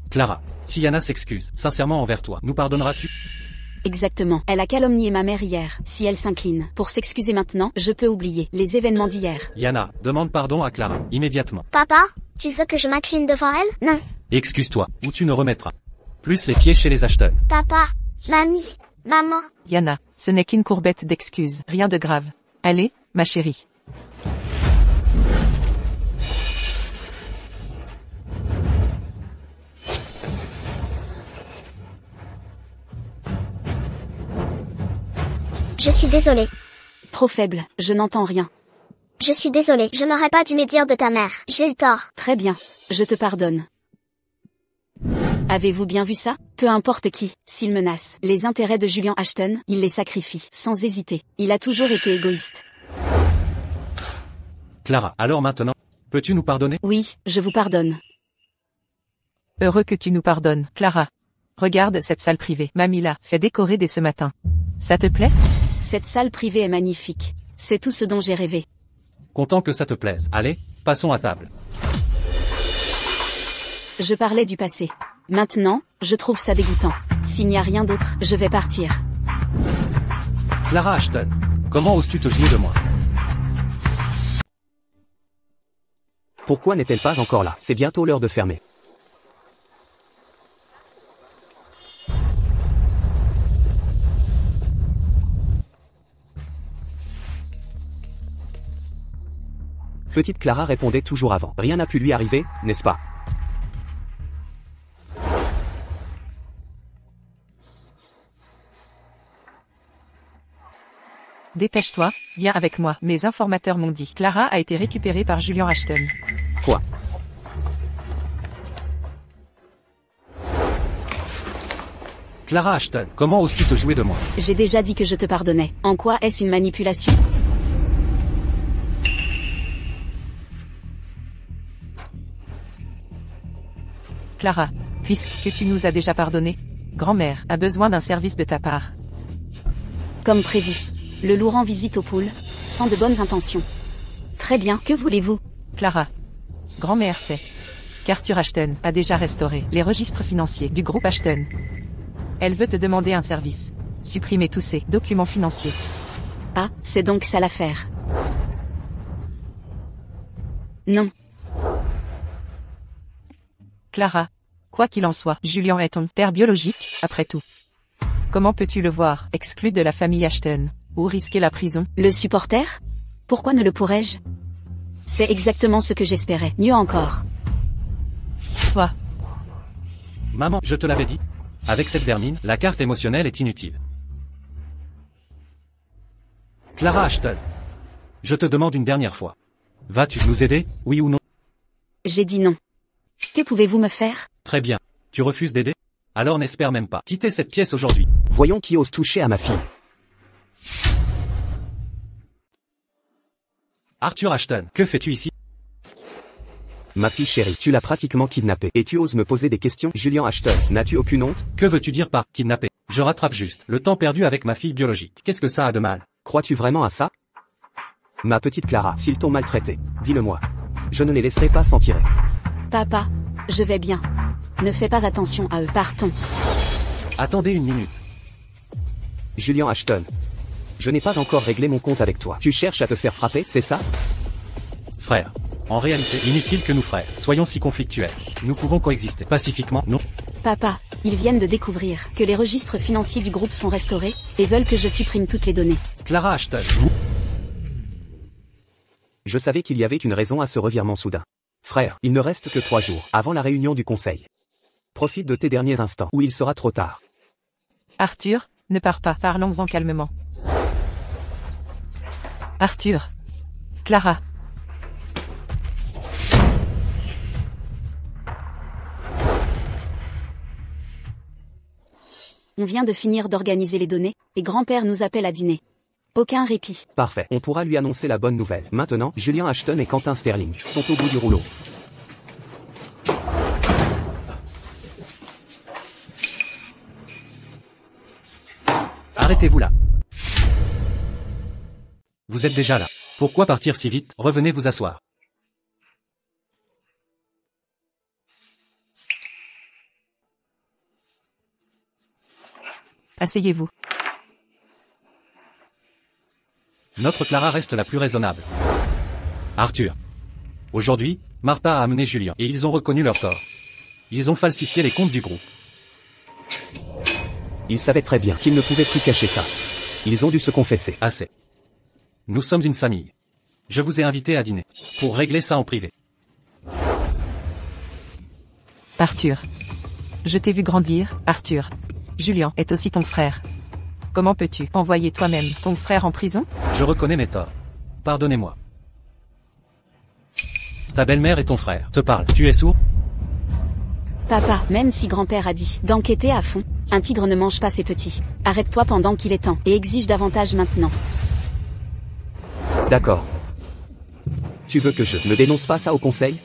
Clara, si Yana s'excuse sincèrement envers toi, nous pardonneras-tu? Exactement. Elle a calomnié ma mère hier. Si elle s'incline pour s'excuser maintenant, je peux oublier les événements d'hier. Yana, demande pardon à Clara, immédiatement. Papa, tu veux que je m'incline devant elle? Non. Excuse-toi, ou tu ne remettras plus les pieds chez les Ashton. Papa, mamie, maman. Yana, ce n'est qu'une courbette d'excuses, rien de grave. Allez, ma chérie. Je suis désolée. Trop faible, je n'entends rien. Je suis désolée, je n'aurais pas dû me dire de ta mère. J'ai eu tort. Très bien, je te pardonne. Avez-vous bien vu ça? Peu importe qui, s'il menace les intérêts de Julian Ashton, il les sacrifie, sans hésiter. Il a toujours été égoïste. Clara, alors maintenant, peux-tu nous pardonner? Oui, je vous pardonne. Heureux que tu nous pardonnes, Clara. Regarde cette salle privée. Mamie l'a fait décorer dès ce matin. Ça te plaît? Cette salle privée est magnifique. C'est tout ce dont j'ai rêvé. Content que ça te plaise. Allez, passons à table. Je parlais du passé. Maintenant, je trouve ça dégoûtant. S'il n'y a rien d'autre, je vais partir. Clara Ashton, comment oses-tu te jouer de moi? Pourquoi n'est-elle pas encore là? C'est bientôt l'heure de fermer. Petite Clara répondait toujours avant. Rien n'a pu lui arriver, n'est-ce pas? Dépêche-toi, viens avec moi. Mes informateurs m'ont dit. Clara a été récupérée par Julian Ashton. Quoi? Clara Ashton, comment oses-tu te jouer de moi? J'ai déjà dit que je te pardonnais. En quoi est-ce une manipulation? Clara, puisque tu nous as déjà pardonné, grand-mère a besoin d'un service de ta part. Comme prévu. Le loup rend visite aux poules, sans de bonnes intentions. Très bien, que voulez-vous? Clara. Grand-mère sait qu'Arthur Ashton a déjà restauré les registres financiers du groupe Ashton. Elle veut te demander un service. Supprimer tous ces documents financiers. Ah, c'est donc ça l'affaire. Non. Clara. Quoi qu'il en soit, Julian est ton père biologique, après tout. Comment peux-tu le voir exclu de la famille Ashton, ou risquer la prison? Le supporter? Pourquoi ne le pourrais-je? C'est exactement ce que j'espérais. Mieux encore. Toi. Maman, je te l'avais dit. Avec cette vermine, la carte émotionnelle est inutile. Clara Ashton. Je te demande une dernière fois. Vas-tu nous aider, oui ou non? J'ai dit non. Que pouvez-vous me faire? Très bien. Tu refuses d'aider? Alors n'espère même pas quitter cette pièce aujourd'hui. Voyons qui ose toucher à ma fille. Arthur Ashton, que fais-tu ici? Ma fille chérie, tu l'as pratiquement kidnappée. Et tu oses me poser des questions? Julian Ashton, n'as-tu aucune honte? Que veux-tu dire par kidnapper? Je rattrape juste le temps perdu avec ma fille biologique. Qu'est-ce que ça a de mal? Crois-tu vraiment à ça? Ma petite Clara, s'ils t'ont maltraité, dis-le-moi. Je ne les laisserai pas s'en tirer. Papa, je vais bien. Ne fais pas attention à eux, partons. Attendez une minute. Julian Ashton. Je n'ai pas encore réglé mon compte avec toi. Tu cherches à te faire frapper, c'est ça? Frère. En réalité, inutile que nous frères soyons si conflictuels. Nous pouvons coexister pacifiquement, non? Papa, ils viennent de découvrir que les registres financiers du groupe sont restaurés, et veulent que je supprime toutes les données. Clara Ashton, vous? Je savais qu'il y avait une raison à ce revirement soudain. Frère, il ne reste que 3 jours, avant la réunion du conseil. Profite de tes derniers instants, ou il sera trop tard. Arthur, ne pars pas, parlons-en calmement. Arthur. Clara. On vient de finir d'organiser les données, et grand-père nous appelle à dîner. Aucun répit. Parfait, on pourra lui annoncer la bonne nouvelle. Maintenant, Julian Ashton et Quentin Sterling sont au bout du rouleau. Arrêtez-vous là. Vous êtes déjà là. Pourquoi partir si vite? Revenez vous asseoir. Asseyez-vous. Notre Clara reste la plus raisonnable. Arthur. Aujourd'hui, Martha a amené Julian, et ils ont reconnu leur tort. Ils ont falsifié les comptes du groupe. Ils savaient très bien qu'ils ne pouvaient plus cacher ça. Ils ont dû se confesser. Assez. Nous sommes une famille. Je vous ai invité à dîner. Pour régler ça en privé. Arthur. Je t'ai vu grandir, Arthur. Julian est aussi ton frère. Comment peux-tu envoyer toi-même ton frère en prison? Je reconnais mes torts. Pardonnez-moi. Ta belle-mère et ton frère te parlent. Tu es sourd? Papa, même si grand-père a dit d'enquêter à fond, un tigre ne mange pas ses petits. Arrête-toi pendant qu'il est temps, et exige davantage maintenant. D'accord. Tu veux que je ne dénonce pas ça au conseil?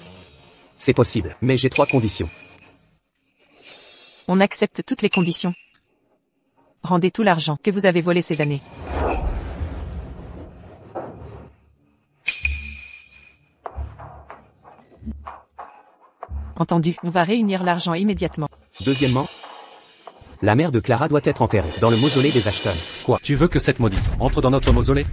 C'est possible, mais j'ai 3 conditions. On accepte toutes les conditions. Rendez tout l'argent que vous avez volé ces années. Entendu, on va réunir l'argent immédiatement. Deuxièmement, la mère de Clara doit être enterrée dans le mausolée des Ashton. Quoi? Tu veux que cette maudite entre dans notre mausolée?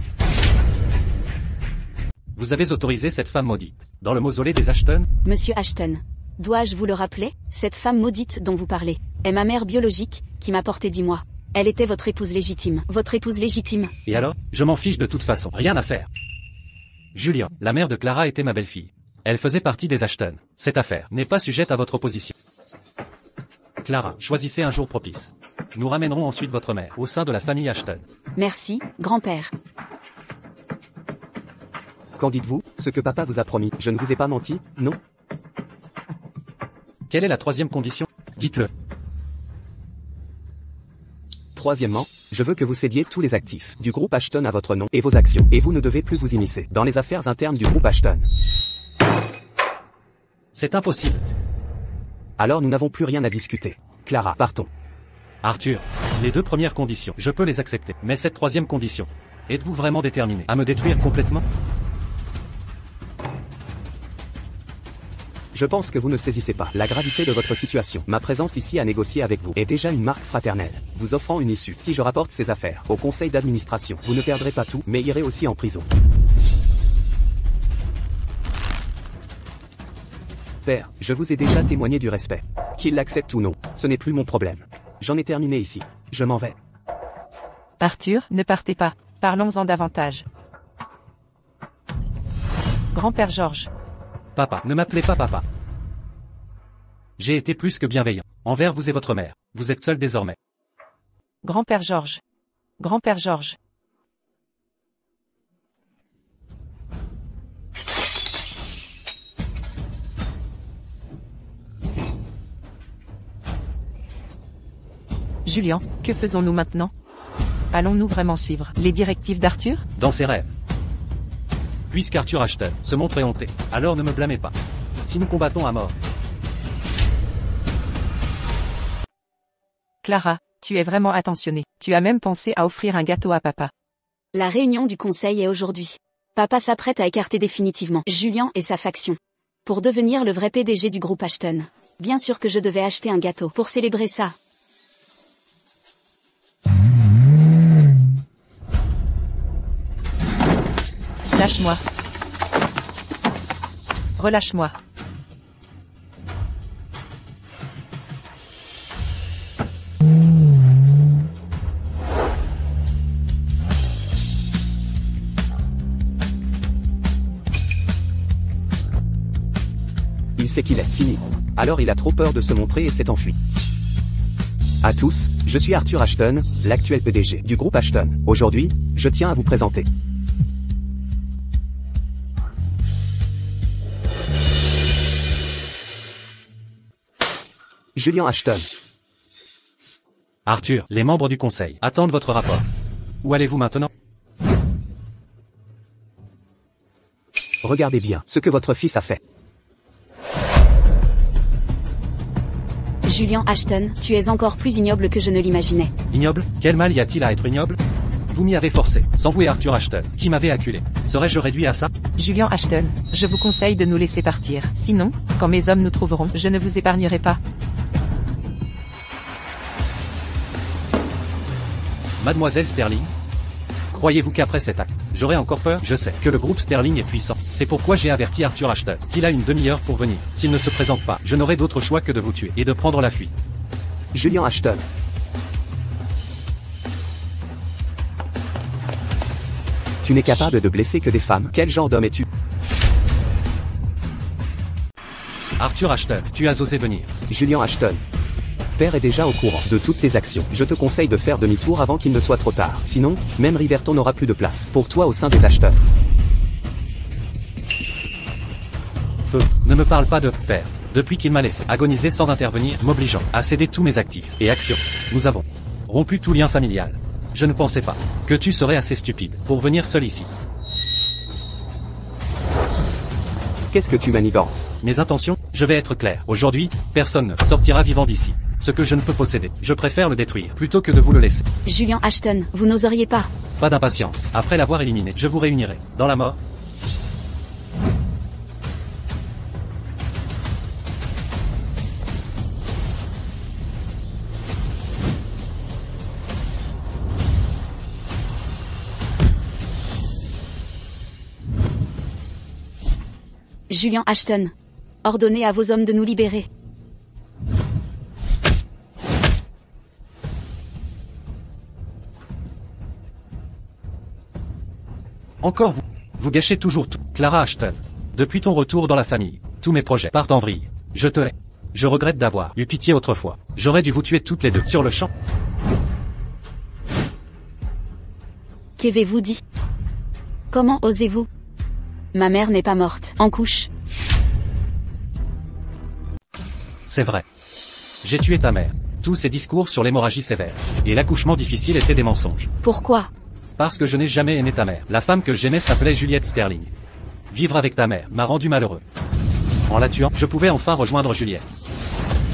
Vous avez autorisé cette femme maudite dans le mausolée des Ashton? Monsieur Ashton, dois-je vous le rappeler? Cette femme maudite dont vous parlez est ma mère biologique, qui m'a porté 10 mois. Elle était votre épouse légitime. Votre épouse légitime. Et alors? Je m'en fiche de toute façon. Rien à faire. Julian, la mère de Clara était ma belle-fille. Elle faisait partie des Ashton. Cette affaire n'est pas sujette à votre opposition. Clara, choisissez un jour propice. Nous ramènerons ensuite votre mère au sein de la famille Ashton. Merci, grand-père. Qu'en dites-vous? Ce que papa vous a promis, je ne vous ai pas menti, non? Quelle est la troisième condition? Dites-le. Troisièmement, je veux que vous cédiez tous les actifs du groupe Ashton à votre nom et vos actions, et vous ne devez plus vous immiscer dans les affaires internes du groupe Ashton. C'est impossible. Alors nous n'avons plus rien à discuter. Clara, partons. Arthur, les deux premières conditions, je peux les accepter. Mais cette troisième condition, êtes-vous vraiment déterminé à me détruire complètement? Je pense que vous ne saisissez pas la gravité de votre situation. Ma présence ici à négocier avec vous est déjà une marque fraternelle, vous offrant une issue. Si je rapporte ces affaires au conseil d'administration, vous ne perdrez pas tout, mais irez aussi en prison. Père, je vous ai déjà témoigné du respect. Qu'il l'accepte ou non, ce n'est plus mon problème. J'en ai terminé ici. Je m'en vais. Arthur, ne partez pas. Parlons-en davantage. Grand-père Georges. Papa, ne m'appelez pas papa. J'ai été plus que bienveillant envers vous et votre mère. Vous êtes seul désormais. Grand-père Georges. Grand-père Georges. Julien, que faisons-nous maintenant? Allons-nous vraiment suivre les directives d'Arthur? Dans ses rêves. Puisqu'Arthur Ashton se montre éhonté, alors ne me blâmez pas. Si nous combattons à mort. Clara, tu es vraiment attentionnée. Tu as même pensé à offrir un gâteau à papa. La réunion du conseil est aujourd'hui. Papa s'apprête à écarter définitivement Julien et sa faction pour devenir le vrai PDG du groupe Ashton. Bien sûr que je devais acheter un gâteau pour célébrer ça. Lâche-moi. Relâche-moi. Il sait qu'il est fini. Alors il a trop peur de se montrer et s'est enfui. À tous, je suis Arthur Ashton, l'actuel PDG du groupe Ashton. Aujourd'hui, je tiens à vous présenter Julien Ashton. Arthur, les membres du conseil attendent votre rapport. Où allez-vous maintenant? Regardez bien ce que votre fils a fait. Julien Ashton, tu es encore plus ignoble que je ne l'imaginais. Ignoble? Quel mal y a-t-il à être ignoble? Vous m'y avez forcé, sans vous et Arthur Ashton, qui m'avait acculé. Serais-je réduit à ça? Julien Ashton, je vous conseille de nous laisser partir. Sinon, quand mes hommes nous trouveront, je ne vous épargnerai pas. Mademoiselle Sterling? Croyez-vous qu'après cet acte, j'aurai encore peur? Je sais que le groupe Sterling est puissant. C'est pourquoi j'ai averti Arthur Ashton qu'il a une demi-heure pour venir. S'il ne se présente pas, je n'aurai d'autre choix que de vous tuer et de prendre la fuite. Julien Ashton. Tu n'es capable de blesser que des femmes. Quel genre d'homme es-tu? Arthur Ashton, tu as osé venir. Julien Ashton. Père est déjà au courant de toutes tes actions. Je te conseille de faire demi-tour avant qu'il ne soit trop tard. Sinon, même Riverton n'aura plus de place pour toi au sein des Ashton. Ne me parle pas de père. Depuis qu'il m'a laissé agoniser sans intervenir, m'obligeant à céder tous mes actifs et actions, nous avons rompu tout lien familial. Je ne pensais pas que tu serais assez stupide pour venir seul ici. Qu'est-ce que tu manigances? Mes intentions, je vais être clair. Aujourd'hui, personne ne sortira vivant d'ici. Ce que je ne peux posséder, je préfère le détruire plutôt que de vous le laisser. Julien Ashton, vous n'oseriez pas. Pas d'impatience. Après l'avoir éliminé, je vous réunirai dans la mort. Julien Ashton, ordonnez à vos hommes de nous libérer. Encore vous. Vous gâchez toujours tout. Clara Ashton. Depuis ton retour dans la famille, tous mes projets partent en vrille. Je te hais. Je regrette d'avoir eu pitié autrefois. J'aurais dû vous tuer toutes les deux sur le champ. Qu'avez-vous dit? Comment osez-vous? Ma mère n'est pas morte. En couche. C'est vrai. J'ai tué ta mère. Tous ces discours sur l'hémorragie sévère et l'accouchement difficile étaient des mensonges. Pourquoi? Parce que je n'ai jamais aimé ta mère. La femme que j'aimais s'appelait Juliette Sterling. Vivre avec ta mère m'a rendu malheureux. En la tuant, je pouvais enfin rejoindre Juliette.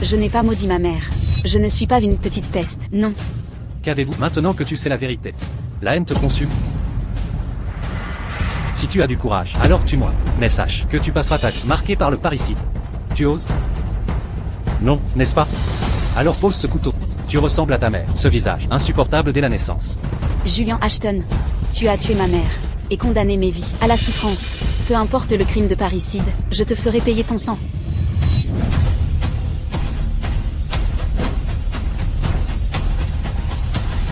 Je n'ai pas maudit ma mère. Je ne suis pas une petite peste, non. Qu'avez-vous maintenant que tu sais la vérité? La haine te consume. Si tu as du courage, alors tue-moi. Mais sache que tu passeras ta vie marquée par le parricide. Tu oses? Non, n'est-ce pas? Alors pose ce couteau. Tu ressembles à ta mère, ce visage insupportable dès la naissance. Julian Ashton, tu as tué ma mère et condamné mes vies à la souffrance. Peu importe le crime de parricide, je te ferai payer ton sang.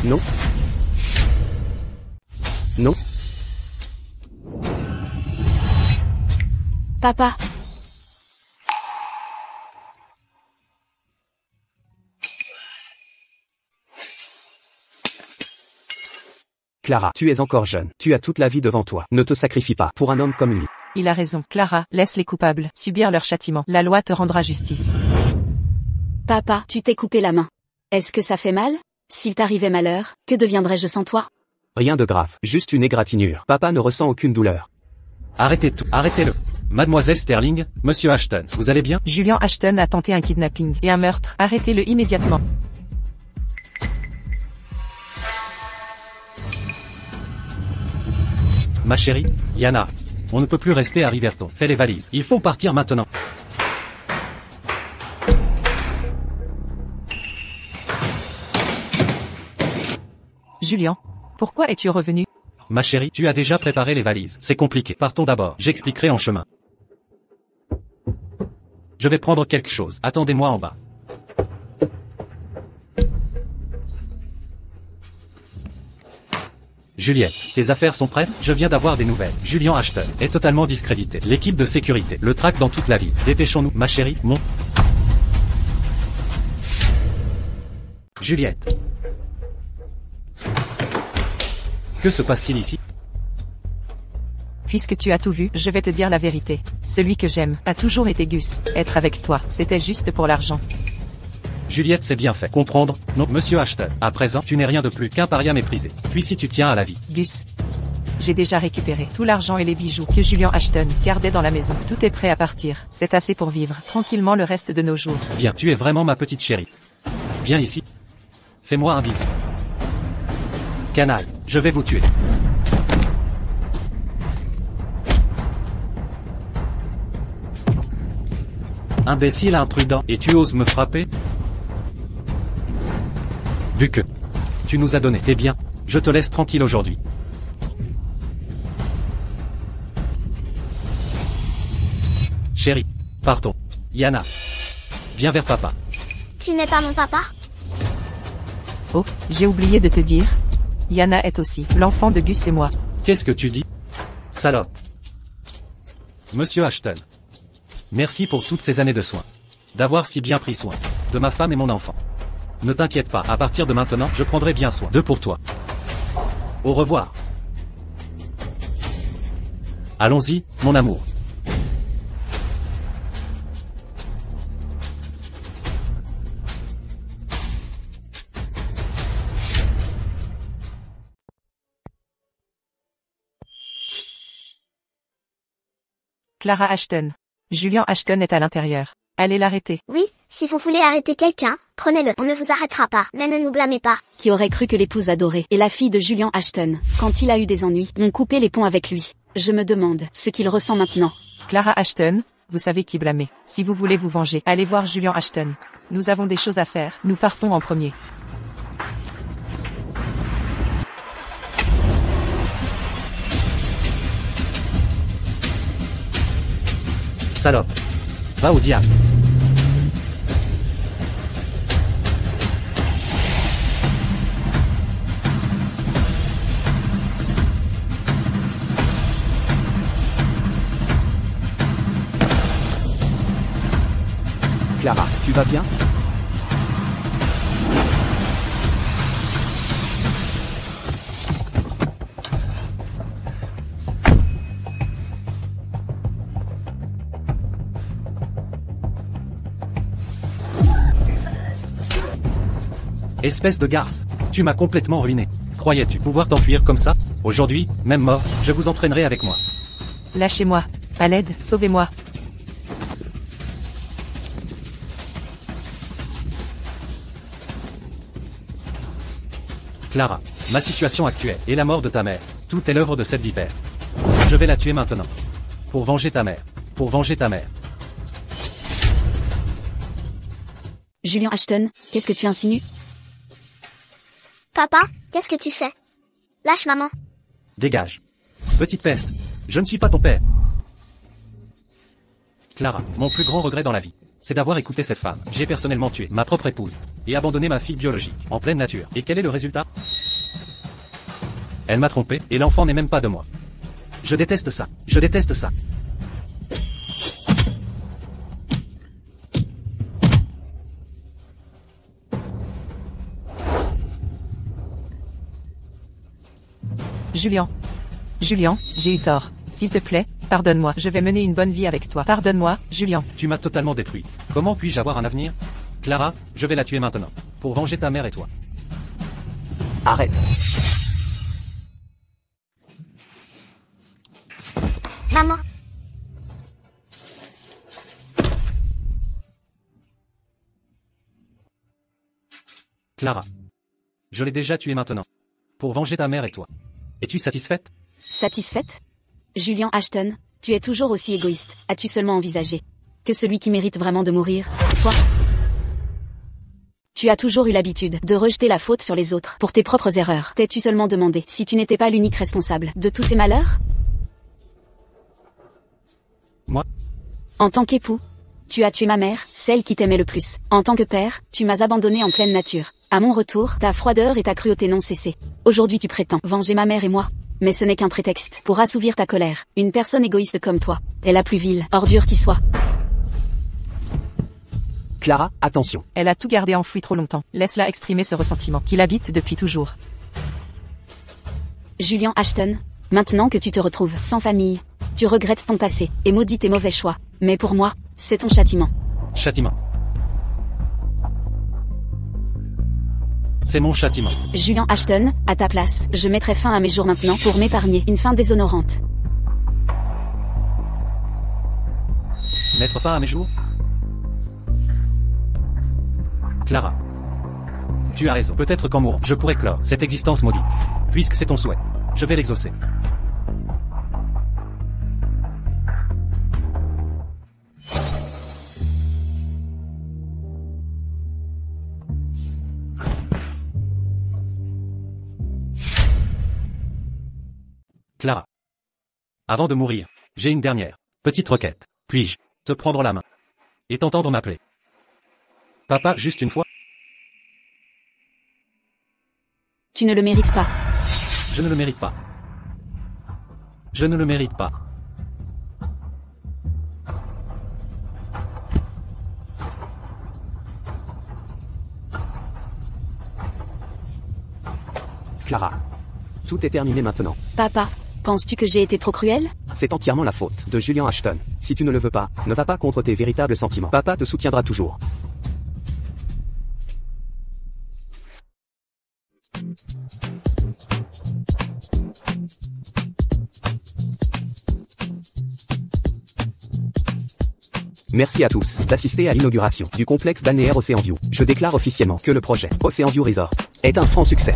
Non. Non. Papa. Clara, tu es encore jeune. Tu as toute la vie devant toi. Ne te sacrifie pas pour un homme comme lui. Il a raison. Clara, laisse les coupables subir leur châtiment. La loi te rendra justice. Papa, tu t'es coupé la main. Est-ce que ça fait mal? S'il t'arrivait malheur, que deviendrais-je sans toi? Rien de grave, juste une égratignure. Papa ne ressent aucune douleur. Arrêtez tout, arrêtez-le. Mademoiselle Sterling, Monsieur Ashton, vous allez bien? Julian Ashton a tenté un kidnapping et un meurtre. Arrêtez-le immédiatement. Ma chérie, Yana. On ne peut plus rester à Riverton. Fais les valises. Il faut partir maintenant. Julian, pourquoi es-tu revenu? Ma chérie, tu as déjà préparé les valises. C'est compliqué. Partons d'abord. J'expliquerai en chemin. Je vais prendre quelque chose. Attendez-moi en bas. Juliette, tes affaires sont prêtes? Je viens d'avoir des nouvelles. Julian Ashton est totalement discrédité. L'équipe de sécurité le traque dans toute la ville. Dépêchons-nous, ma chérie, mon... Juliette. Que se passe-t-il ici? Puisque tu as tout vu, je vais te dire la vérité. Celui que j'aime a toujours été Gus. Être avec toi, c'était juste pour l'argent. Juliette s'est bien fait comprendre. Non, Monsieur Ashton. À présent, tu n'es rien de plus qu'un paria méprisé. Puis si tu tiens à la vie. Gus. J'ai déjà récupéré tout l'argent et les bijoux que Julian Ashton gardait dans la maison. Tout est prêt à partir. C'est assez pour vivre tranquillement le reste de nos jours. Bien, tu es vraiment ma petite chérie. Viens ici. Fais-moi un bisou. Canaille, je vais vous tuer. Imbécile imprudent, et tu oses me frapper? Vu que tu nous as donné tes biens, je te laisse tranquille aujourd'hui. Chérie, partons. Yana, viens vers papa. Tu n'es pas mon papa? Oh, j'ai oublié de te dire. Yana est aussi l'enfant de Gus et moi. Qu'est-ce que tu dis? Salope. Monsieur Ashton. Merci pour toutes ces années de soins. D'avoir si bien pris soin de ma femme et mon enfant. Ne t'inquiète pas, à partir de maintenant, je prendrai bien soin d'eux pour toi. Au revoir. Allons-y, mon amour. Clara Ashton. Julian Ashton est à l'intérieur. Allez l'arrêter. Oui, si vous voulez arrêter quelqu'un, prenez-le. On ne vous arrêtera pas, mais ne nous blâmez pas. Qui aurait cru que l'épouse adorée et la fille de Julian Ashton, quand il a eu des ennuis, ont coupé les ponts avec lui. Je me demande ce qu'il ressent maintenant. Clara Ashton, vous savez qui blâmer. Si vous voulez vous venger, allez voir Julian Ashton. Nous avons des choses à faire. Nous partons en premier. Salope. Va au diable. Clara, tu vas bien? Espèce de garce, tu m'as complètement ruiné. Croyais-tu pouvoir t'enfuir comme ça? Aujourd'hui, même mort, je vous entraînerai avec moi. Lâchez-moi. À l'aide, sauvez-moi. Clara, ma situation actuelle et la mort de ta mère, tout est l'œuvre de cette vipère. Je vais la tuer maintenant. Pour venger ta mère. Pour venger ta mère. Julian Ashton, qu'est-ce que tu insinues? Papa, qu'est-ce que tu fais? Lâche maman. Dégage. Petite peste, je ne suis pas ton père. Clara, mon plus grand regret dans la vie, c'est d'avoir écouté cette femme. J'ai personnellement tué ma propre épouse et abandonné ma fille biologique en pleine nature. Et quel est le résultat? Elle m'a trompé et l'enfant n'est même pas de moi. Je déteste ça. Je déteste ça. Julian. Julian, j'ai eu tort. S'il te plaît, pardonne-moi. Je vais mener une bonne vie avec toi. Pardonne-moi, Julian. Tu m'as totalement détruit. Comment puis-je avoir un avenir? Clara, je vais la tuer maintenant. Pour venger ta mère et toi. Arrête. Maman. Clara. Je l'ai déjà tué maintenant. Pour venger ta mère et toi. Es-tu satisfaite? Satisfaite? Julian Ashton, tu es toujours aussi égoïste. As-tu seulement envisagé que celui qui mérite vraiment de mourir, c'est toi? Tu as toujours eu l'habitude de rejeter la faute sur les autres pour tes propres erreurs. T'es-tu seulement demandé si tu n'étais pas l'unique responsable de tous ces malheurs? Moi? En tant qu'époux, tu as tué ma mère, celle qui t'aimait le plus. En tant que père, tu m'as abandonné en pleine nature. À mon retour, ta froideur et ta cruauté n'ont cessé. Aujourd'hui tu prétends venger ma mère et moi. Mais ce n'est qu'un prétexte pour assouvir ta colère. Une personne égoïste comme toi est la plus vile ordure qui soit. Clara, attention. Elle a tout gardé enfoui trop longtemps. Laisse-la exprimer ce ressentiment qui l'habite depuis toujours. Julian Ashton, maintenant que tu te retrouves sans famille, tu regrettes ton passé et maudis tes mauvais choix. Mais pour moi, c'est ton châtiment. Châtiment. C'est mon châtiment. Julian Ashton, à ta place, je mettrai fin à mes jours maintenant pour m'épargner une fin déshonorante. Mettre fin à mes jours? Clara. Tu as raison. Peut-être qu'en mourant, je pourrais clore cette existence maudite. Puisque c'est ton souhait, je vais l'exaucer. Clara. Avant de mourir, j'ai une dernière petite requête. Puis-je te prendre la main et t'entendre m'appeler Papa juste une fois? Tu ne le mérites pas. Je ne le mérite pas. Je ne le mérite pas. Clara. Tout est terminé maintenant. Papa, penses-tu que j'ai été trop cruel? C'est entièrement la faute de Julian Ashton. Si tu ne le veux pas, ne va pas contre tes véritables sentiments. Papa te soutiendra toujours. Merci à tous d'assister à l'inauguration du complexe balnéaire Ocean View. Je déclare officiellement que le projet Ocean View Resort est un franc succès.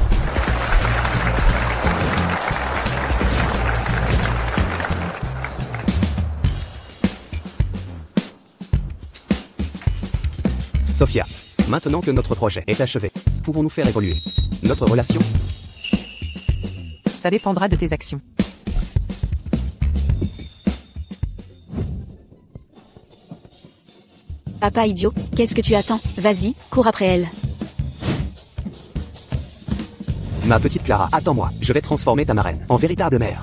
Sophia, maintenant que notre projet est achevé, pouvons-nous faire évoluer notre relation? Ça dépendra de tes actions. Papa idiot, qu'est-ce que tu attends? Vas-y, cours après elle. Ma petite Clara, attends-moi, je vais transformer ta marraine en véritable mère.